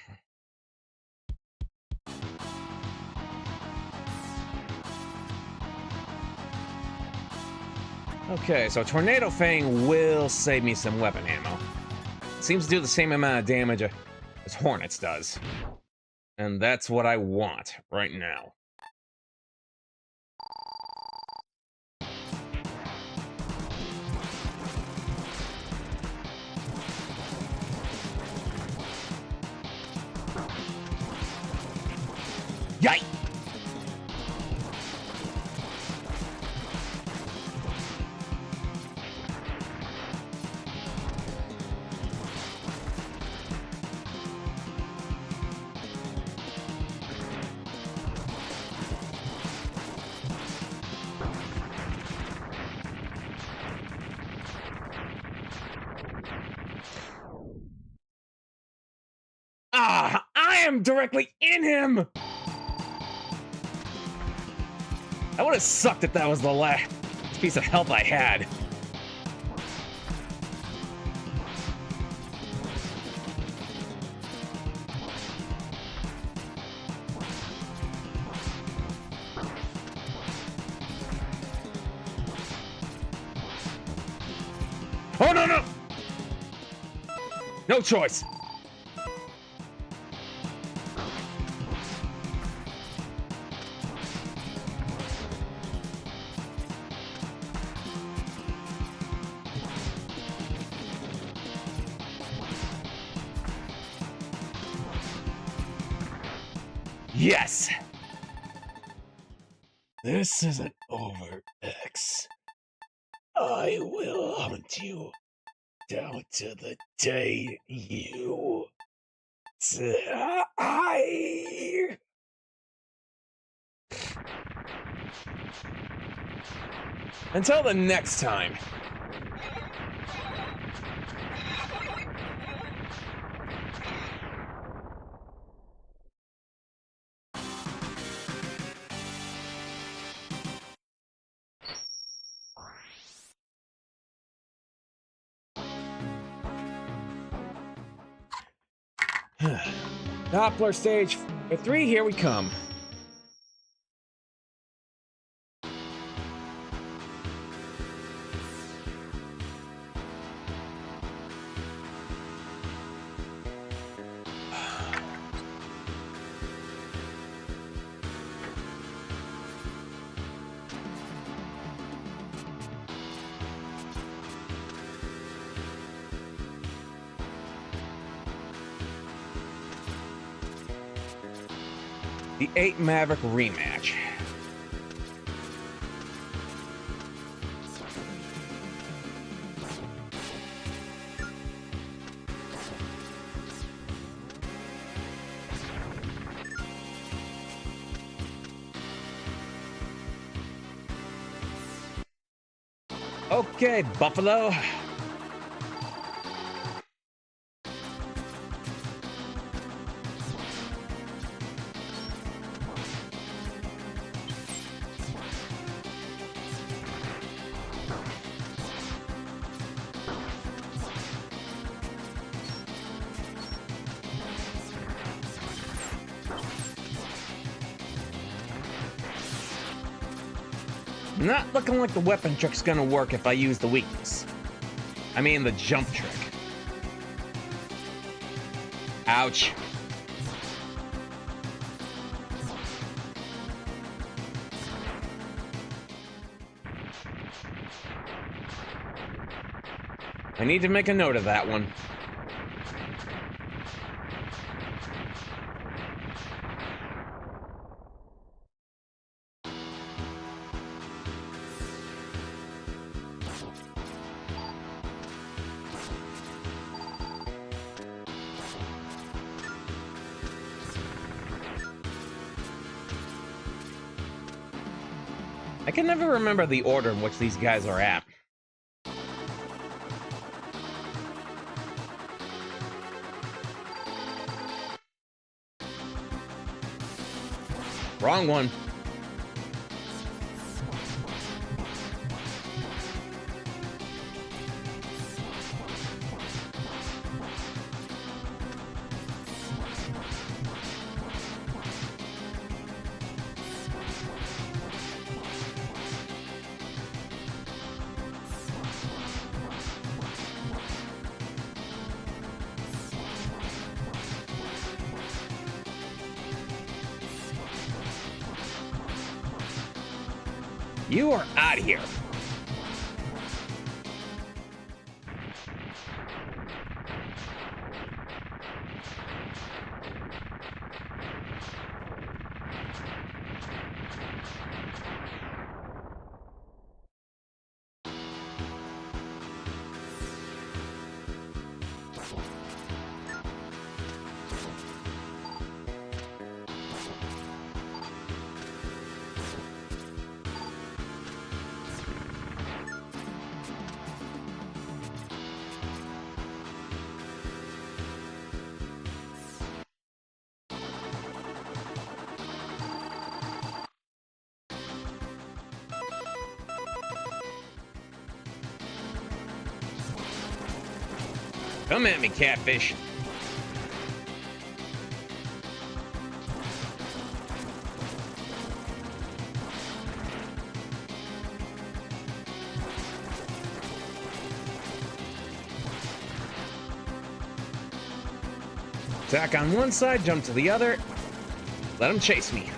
Okay, so Tornado Fang will save me some weapon ammo. It seems to do the same amount of damage as Hornets does. And that's what I want right now. Yike! Ah, I am directly in him! That would have sucked if that was the last piece of health I had. Oh, no, no! No choice. Yes! This isn't over, X. I will hunt you down to the day you die. Until the next time. Doppler stage 3, here we come. The 8 Maverick rematch. Okay, Buffalo. Not looking like the weapon trick's gonna work if I use the weakness. I mean the jump trick. Ouch. I need to make a note of that one. I can never remember the order in which these guys are at. Wrong one. You are out of here. Come at me, catfish. Attack on one side, jump to the other. Let him chase me.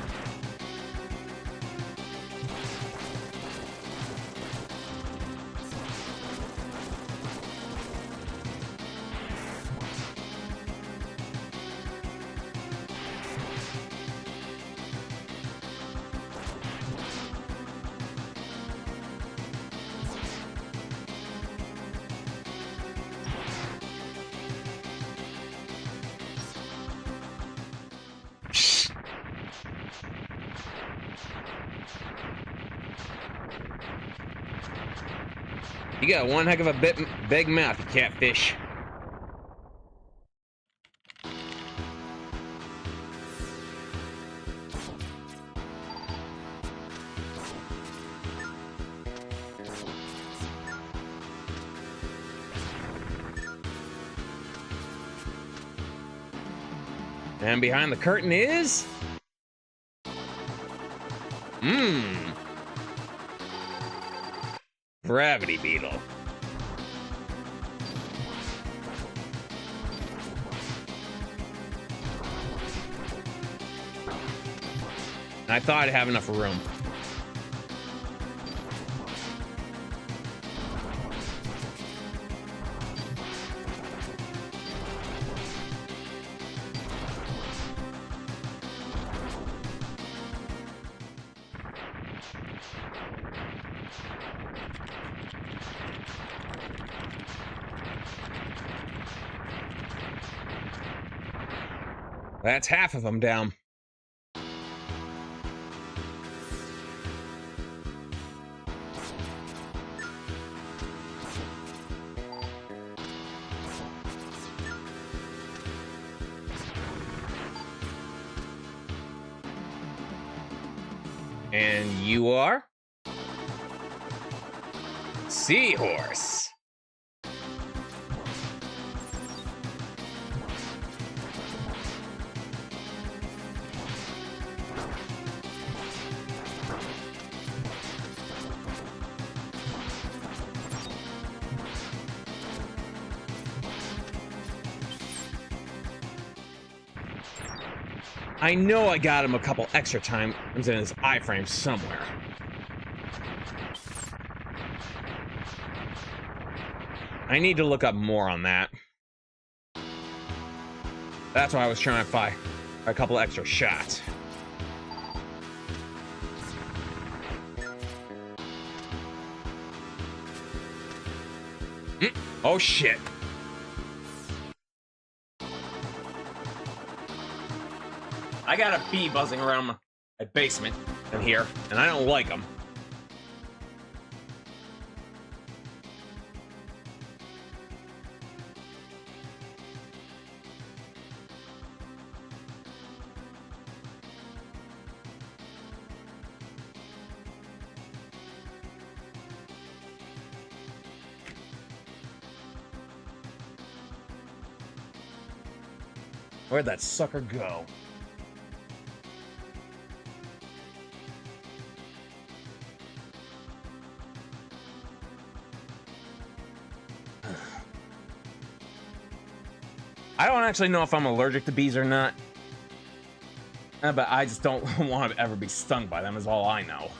You got one heck of a big mouth, you catfish. And behind the curtain is... Gravity beetle. I thought I'd have enough room. That's half of them down. And you are? Seahorse. I know I got him a couple extra times in his iframe somewhere. I need to look up more on that. That's why I was trying to find a couple extra shots. Oh shit. I got a bee buzzing around my basement in here, and I don't like them. Where'd that sucker go? I don't actually know if I'm allergic to bees or not. But I just don't want to ever be stung by them is all I know.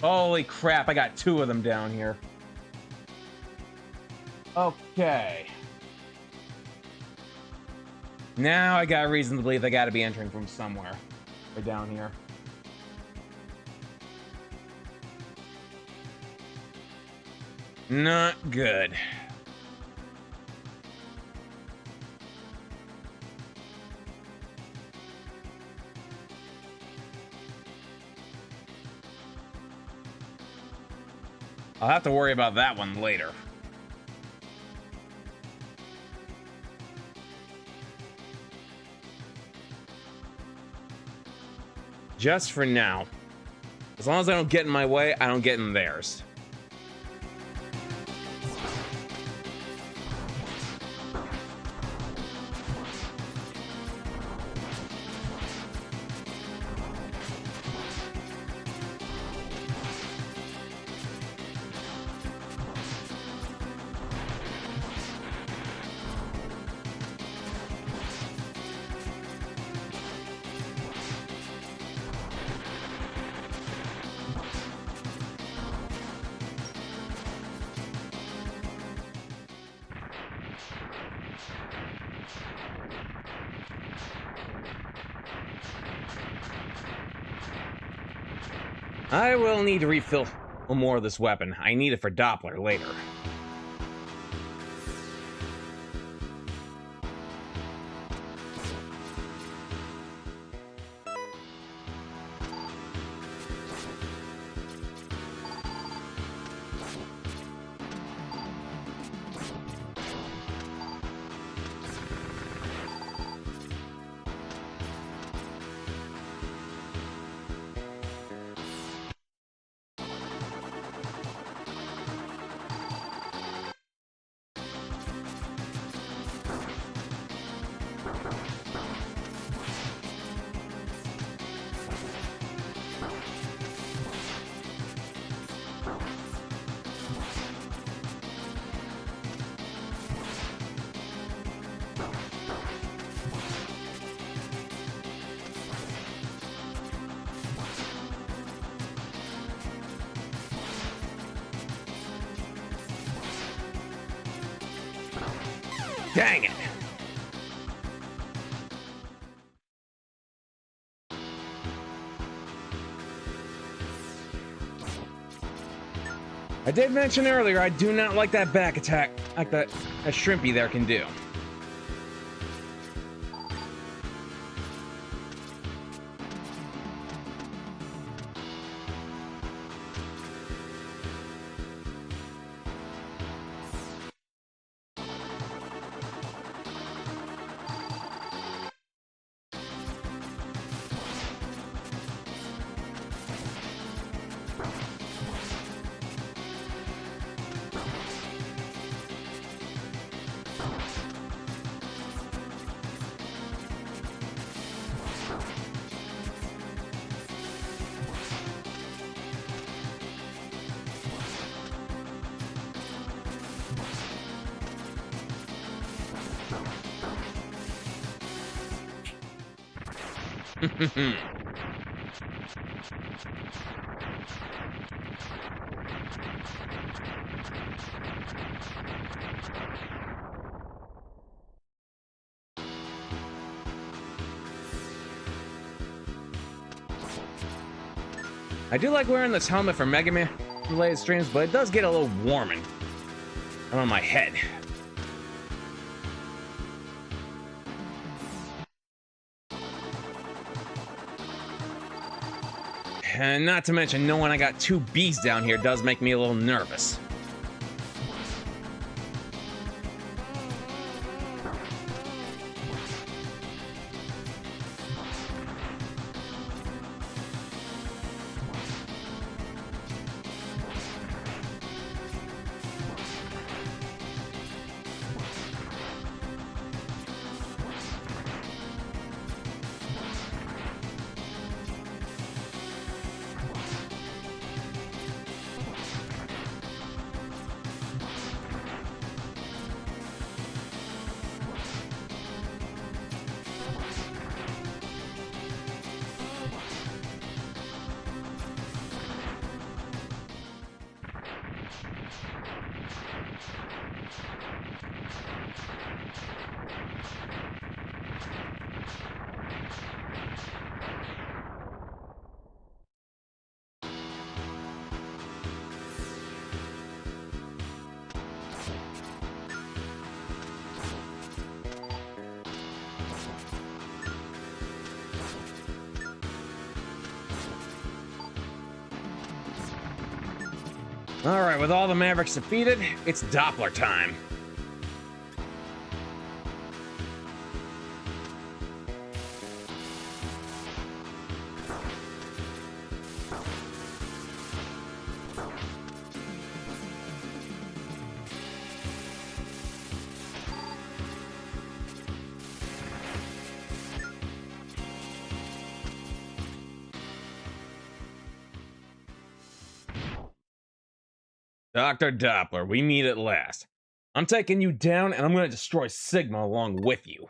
Holy crap, I got 2 of them down here. Okay. Now I got a reason to believe they got to be entering from somewhere. Right down here. Not good. I'll have to worry about that one later. Just for now. As long as I don't get in my way, I don't get in theirs. I will need to refill more of this weapon. I need it for Doppler later. Dang it! I did mention earlier I do not like that back attack like that Shrimpy there can do. I do like wearing this helmet for Megaman related streams, but it does get a little warming on my head. And not to mention, knowing I got 2 beasts down here does make me a little nervous. All right, with all the Mavericks defeated, it's Doppler time. Dr. Doppler, we meet at last. I'm taking you down, and I'm going to destroy Sigma along with you.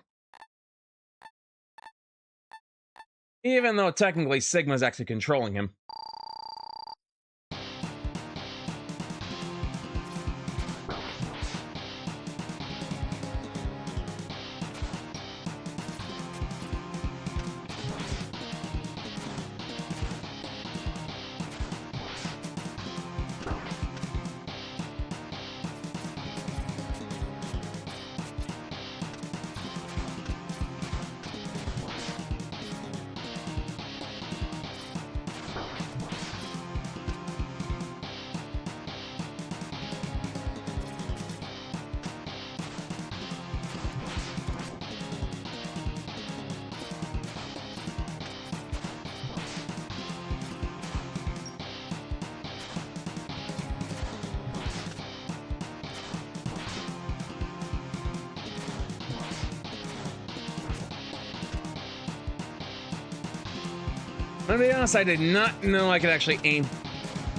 Even though technically Sigma's actually controlling him. To be honest, I did not know I could actually aim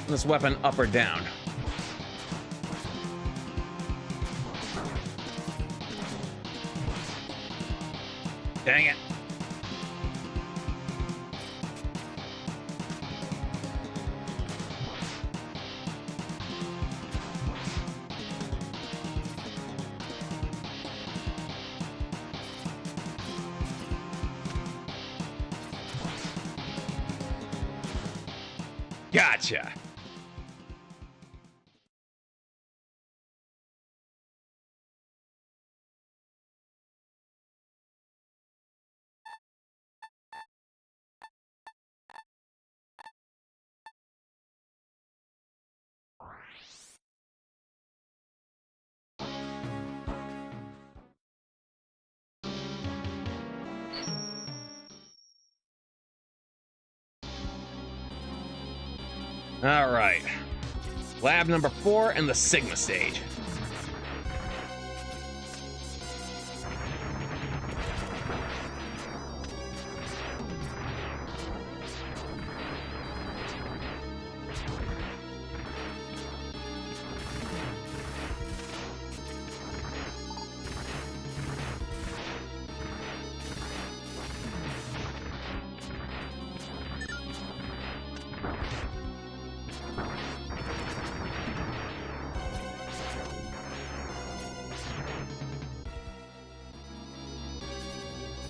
this weapon up or down. Dang it. Gotcha. All right. Lab number 4 and the Sigma stage.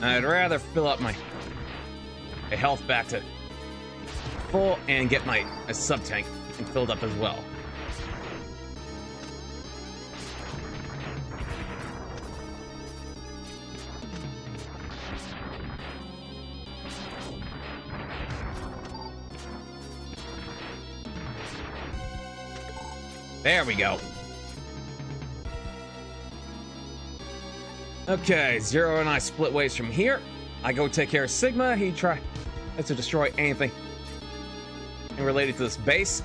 I'd rather fill up my health back to full and get my sub-tank filled up as well. There we go. Okay, Zero and I split ways from here. I go take care of Sigma. He tries to destroy anything related to this base.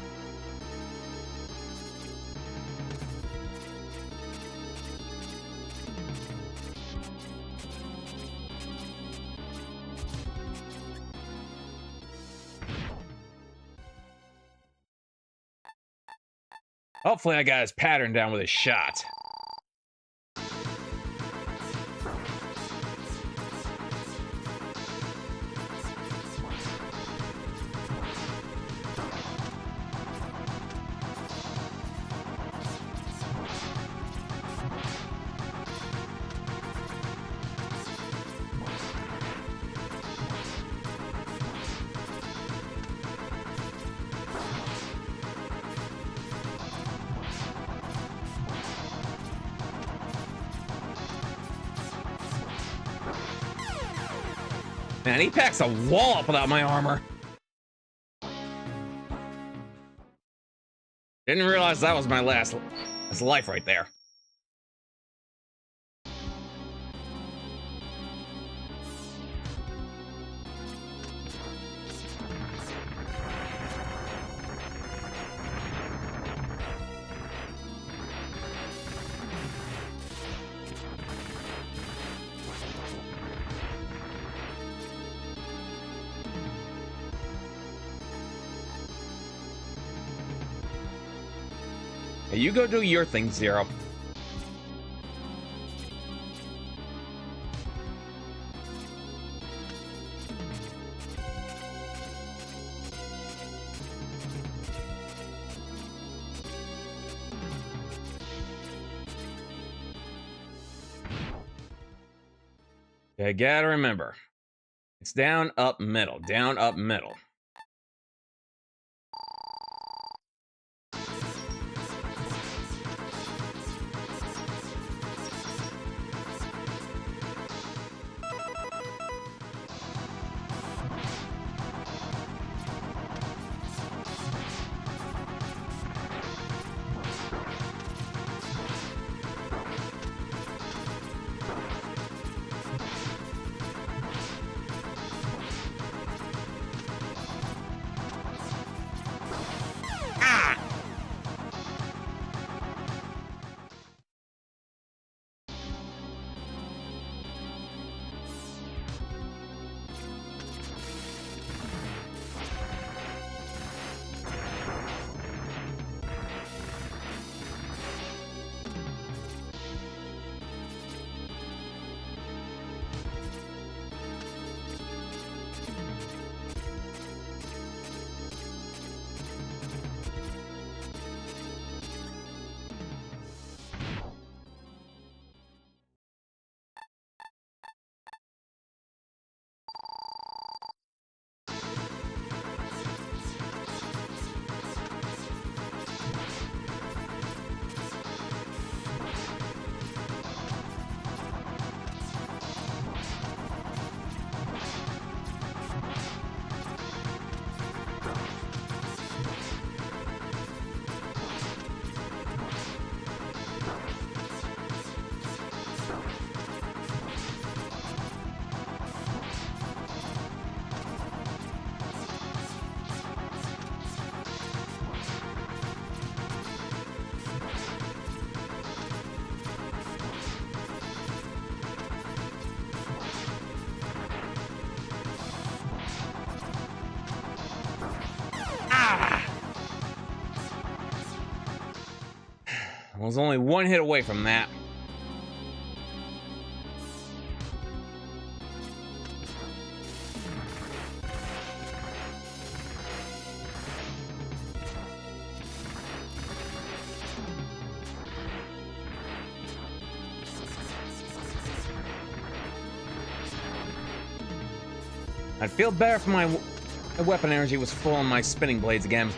Hopefully I got his pattern down with his shot. Man, he packs a wall up without my armor. Didn't realize that was my last life right there. Hey, you go do your thing, Zero. You gotta remember, it's down, up, middle, down, up, middle. I was only one hit away from that. I'd feel better if my weapon energy was full on my spinning blades again.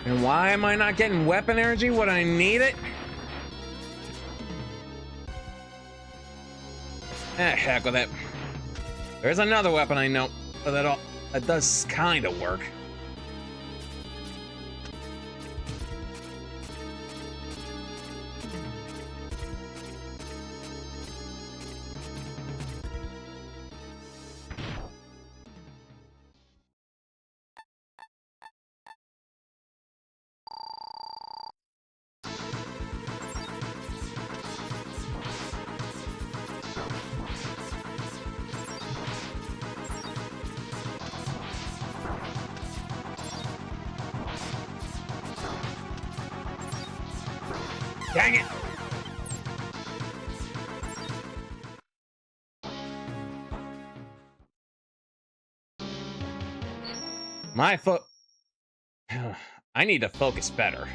And why am I not getting weapon energy when I need it? Heck with it. There's another weapon I know that does kind of work. Dang it! I need to focus better.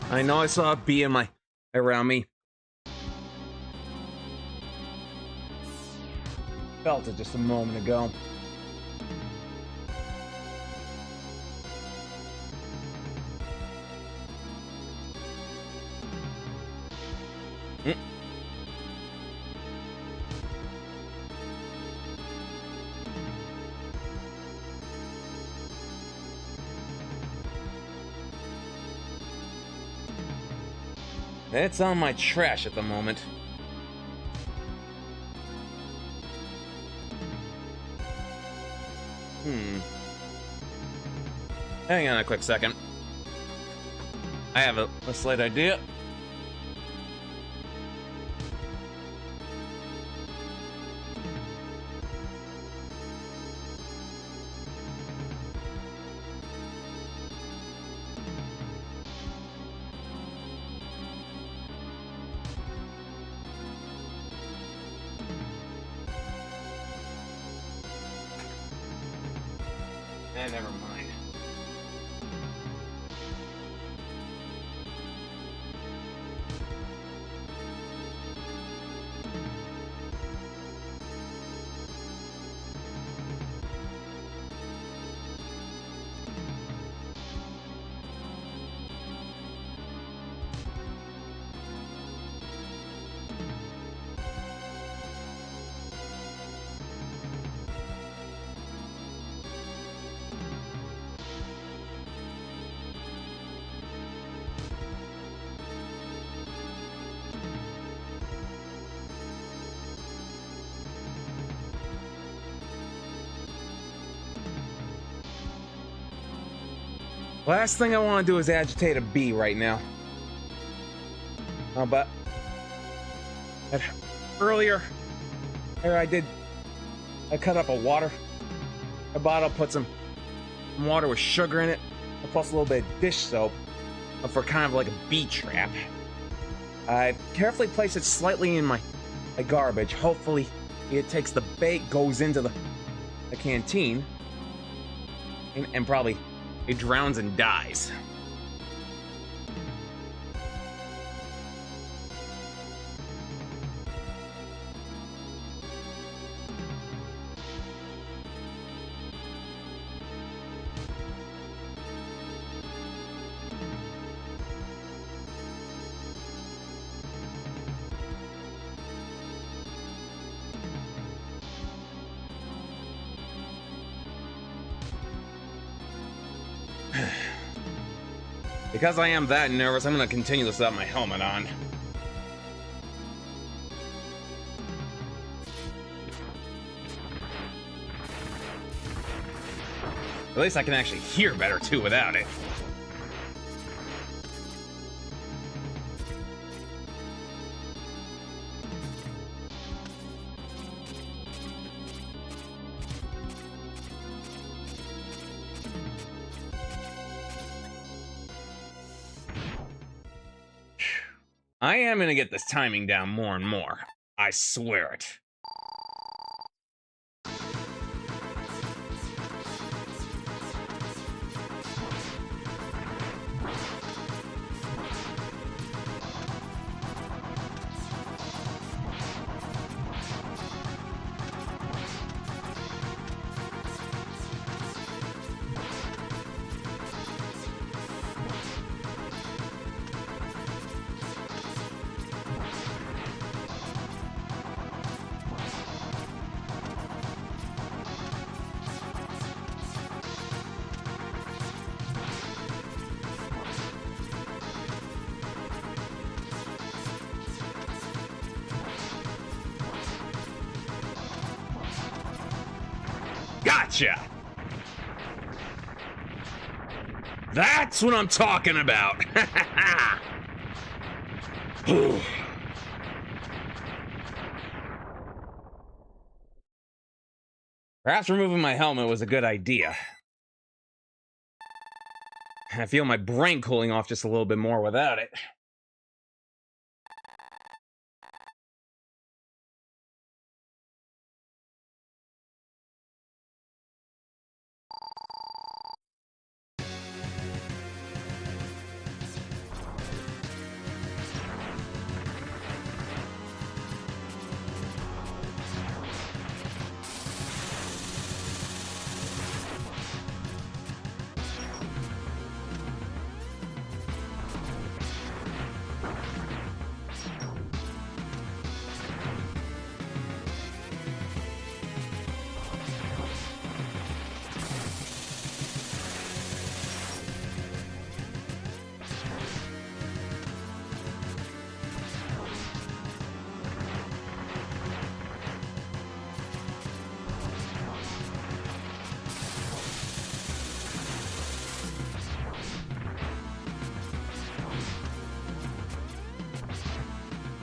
I know I saw a bee around me. Felt it just a moment ago. It's on my trash at the moment. Hang on a quick second. I have a slight idea. Never mind. Last thing I want to do is agitate a bee right now. But earlier, I cut up a bottle, put some water with sugar in it, plus a little bit of dish soap for kind of like a bee trap. I carefully place it slightly in my garbage. Hopefully it takes the bait, goes into the canteen, and probably it drowns and dies. Because I am that nervous, I'm gonna continue this without my helmet on. At least I can actually hear better, too, without it. I am gonna get this timing down more and more. I swear it. Gotcha! That's what I'm talking about! Perhaps removing my helmet was a good idea. I feel my brain cooling off just a little bit more without it.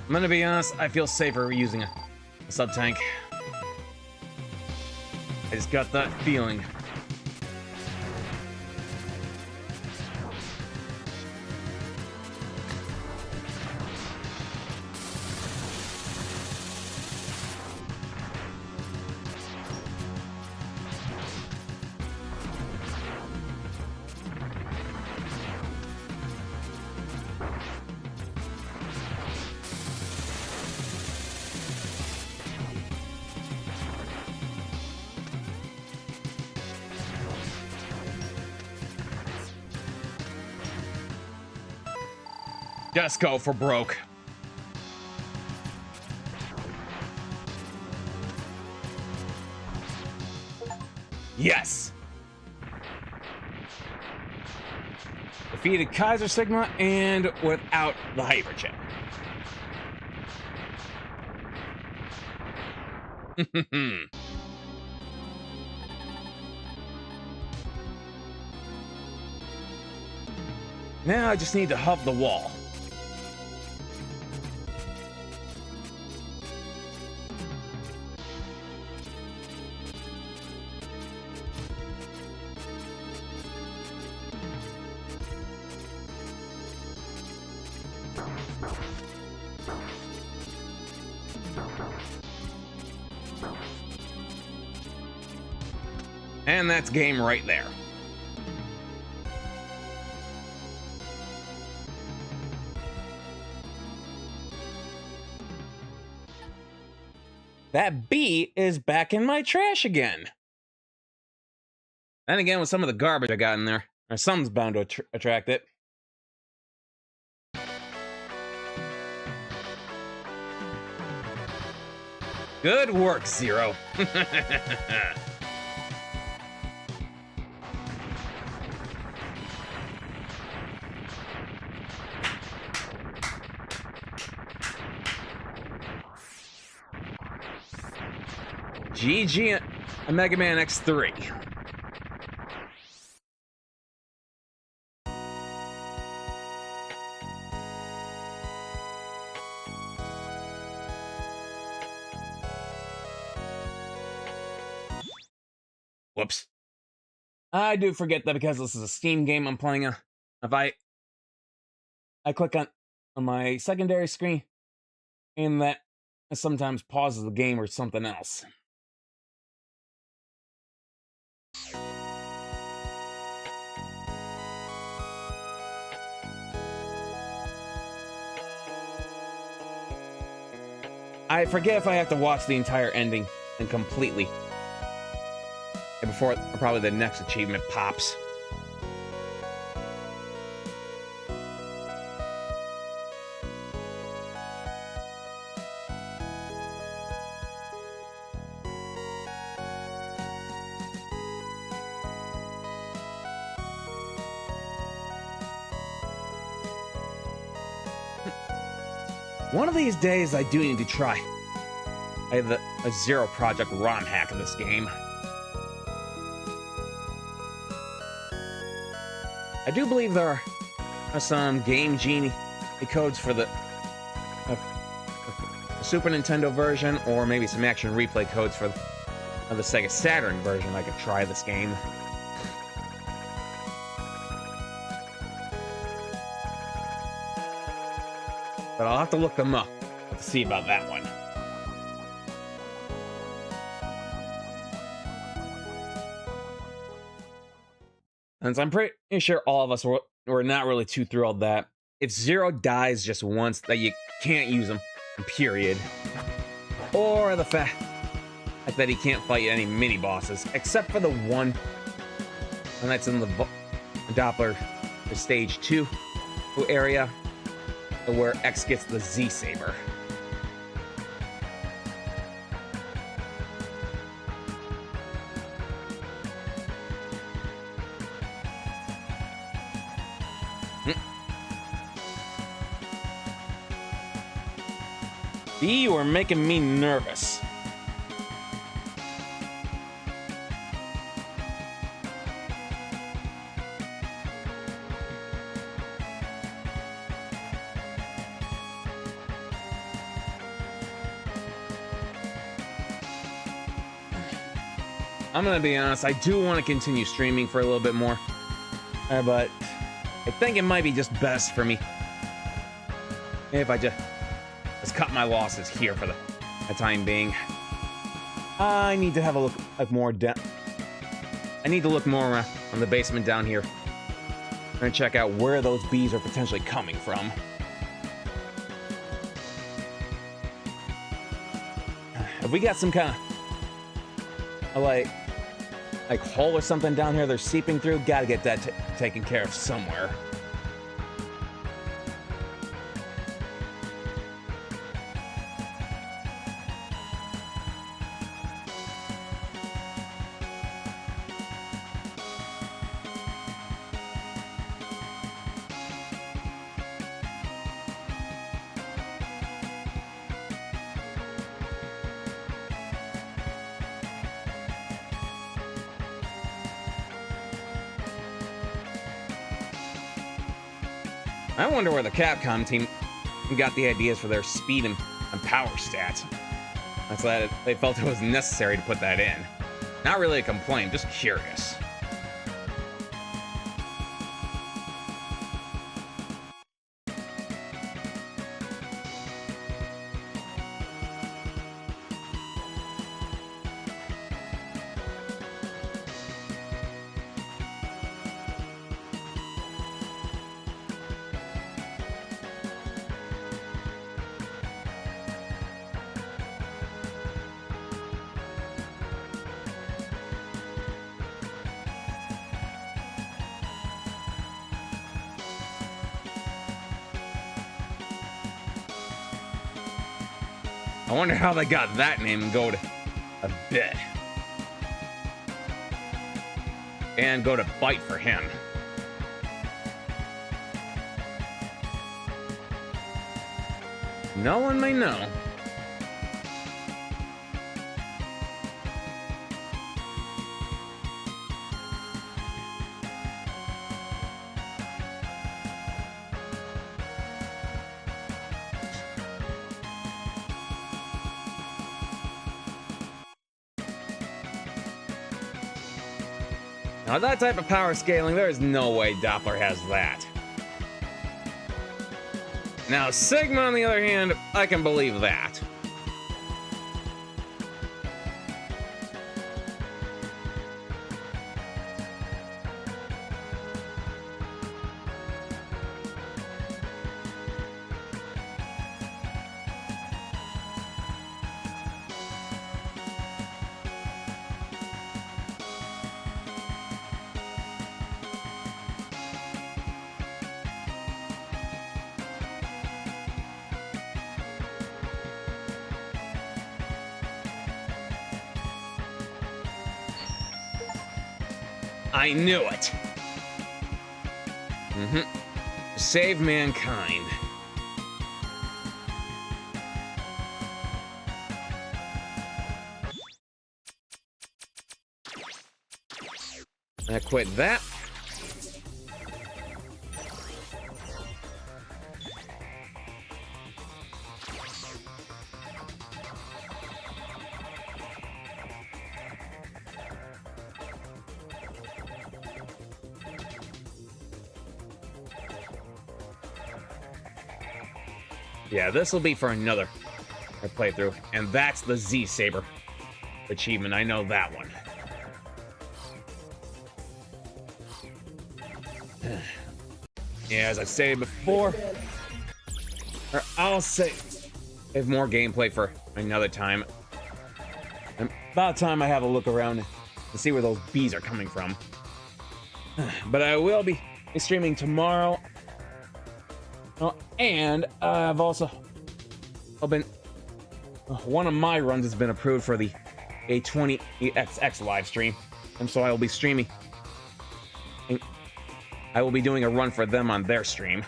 I'm gonna be honest, I feel safer using a sub-tank. I just got that feeling. Just go for broke. Yes! Defeated Kaiser Sigma and without the hyperchip. Now I just need to hub the wall. And that's game right there. That B is back in my trash again. Then again, with some of the garbage I got in there, or something's bound to attract it. Good work, Zero. GG a Mega Man X3. Whoops. I do forget that because this is a Steam game I'm playing. If I click on my secondary screen, and that sometimes pauses the game or something else. I forget if I have to watch the entire ending and completely before probably the next achievement pops. One of these days, I do need to try. I have a Zero Project ROM hack of this game. I do believe there are some Game Genie codes for the Super Nintendo version, or maybe some Action Replay codes for the Sega Saturn version. I could try this game. But I'll have to look them up to see about that one. And so I'm pretty sure all of us were not really too thrilled that if Zero dies just once, that you can't use him, period. Or the fact that he can't fight any mini-bosses, except for the one, and that's in the Doppler Stage 2 area, where X gets the Z-Saber. You are making me nervous. I'm gonna be honest, I do want to continue streaming for a little bit more, but I think it might be just best for me if I just cut my losses here for the time being. I need to have a look at more I need to look more around on the basement down here and check out where those bees are potentially coming from. If we got some kind of like hole or something down here they're seeping through, gotta get that taken care of somewhere. I wonder where the Capcom team got the ideas for their speed and power stats. That's that they felt it was necessary to put that in. Not really a complaint, just curious. I wonder how they got that name and go to a bit. And go to bite for him. No one may know. Now, that type of power scaling, there is no way Doppler has that. Now, Sigma, on the other hand, I can believe that. I knew it. Save mankind. I quit that. Yeah, this will be for another playthrough, and that's the Z Saber achievement. I know that one. Yeah, as I've stated before, or I'll say, have more gameplay for another time. And about time I have a look around to see where those bees are coming from. But I will be streaming tomorrow. And I've also been one of my runs has been approved for the A20XX live stream, and so I will be streaming. And I will be doing a run for them on their stream.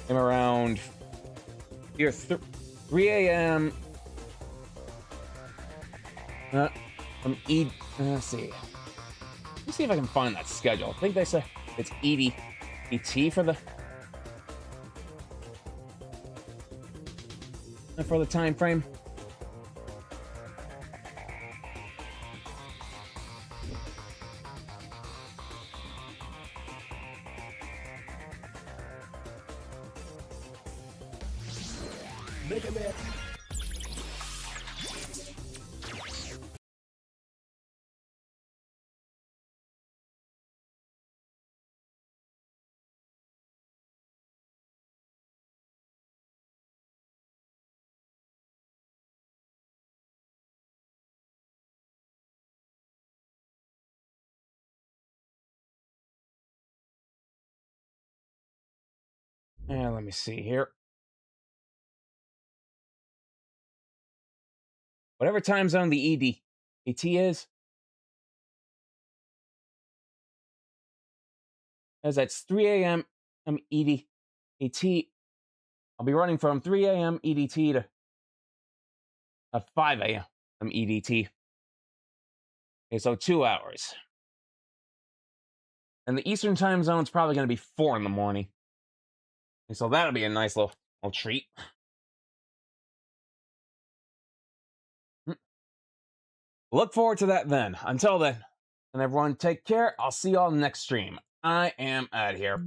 I'm around here 3 a.m. Let's see. Let me see if I can find that schedule. I think they say it's ET for the time frame. Megaman. And let me see here. Whatever time zone the ET is, as that's 3 a.m. EDT. I'll be running from 3 a.m. EDT to 5 a.m. EDT. Okay, so 2 hours. And the Eastern time zone is probably going to be 4 in the morning. Okay, so that'll be a nice little treat. Look forward to that then. Until then, and everyone take care. I'll see y'all next stream. I am out of here.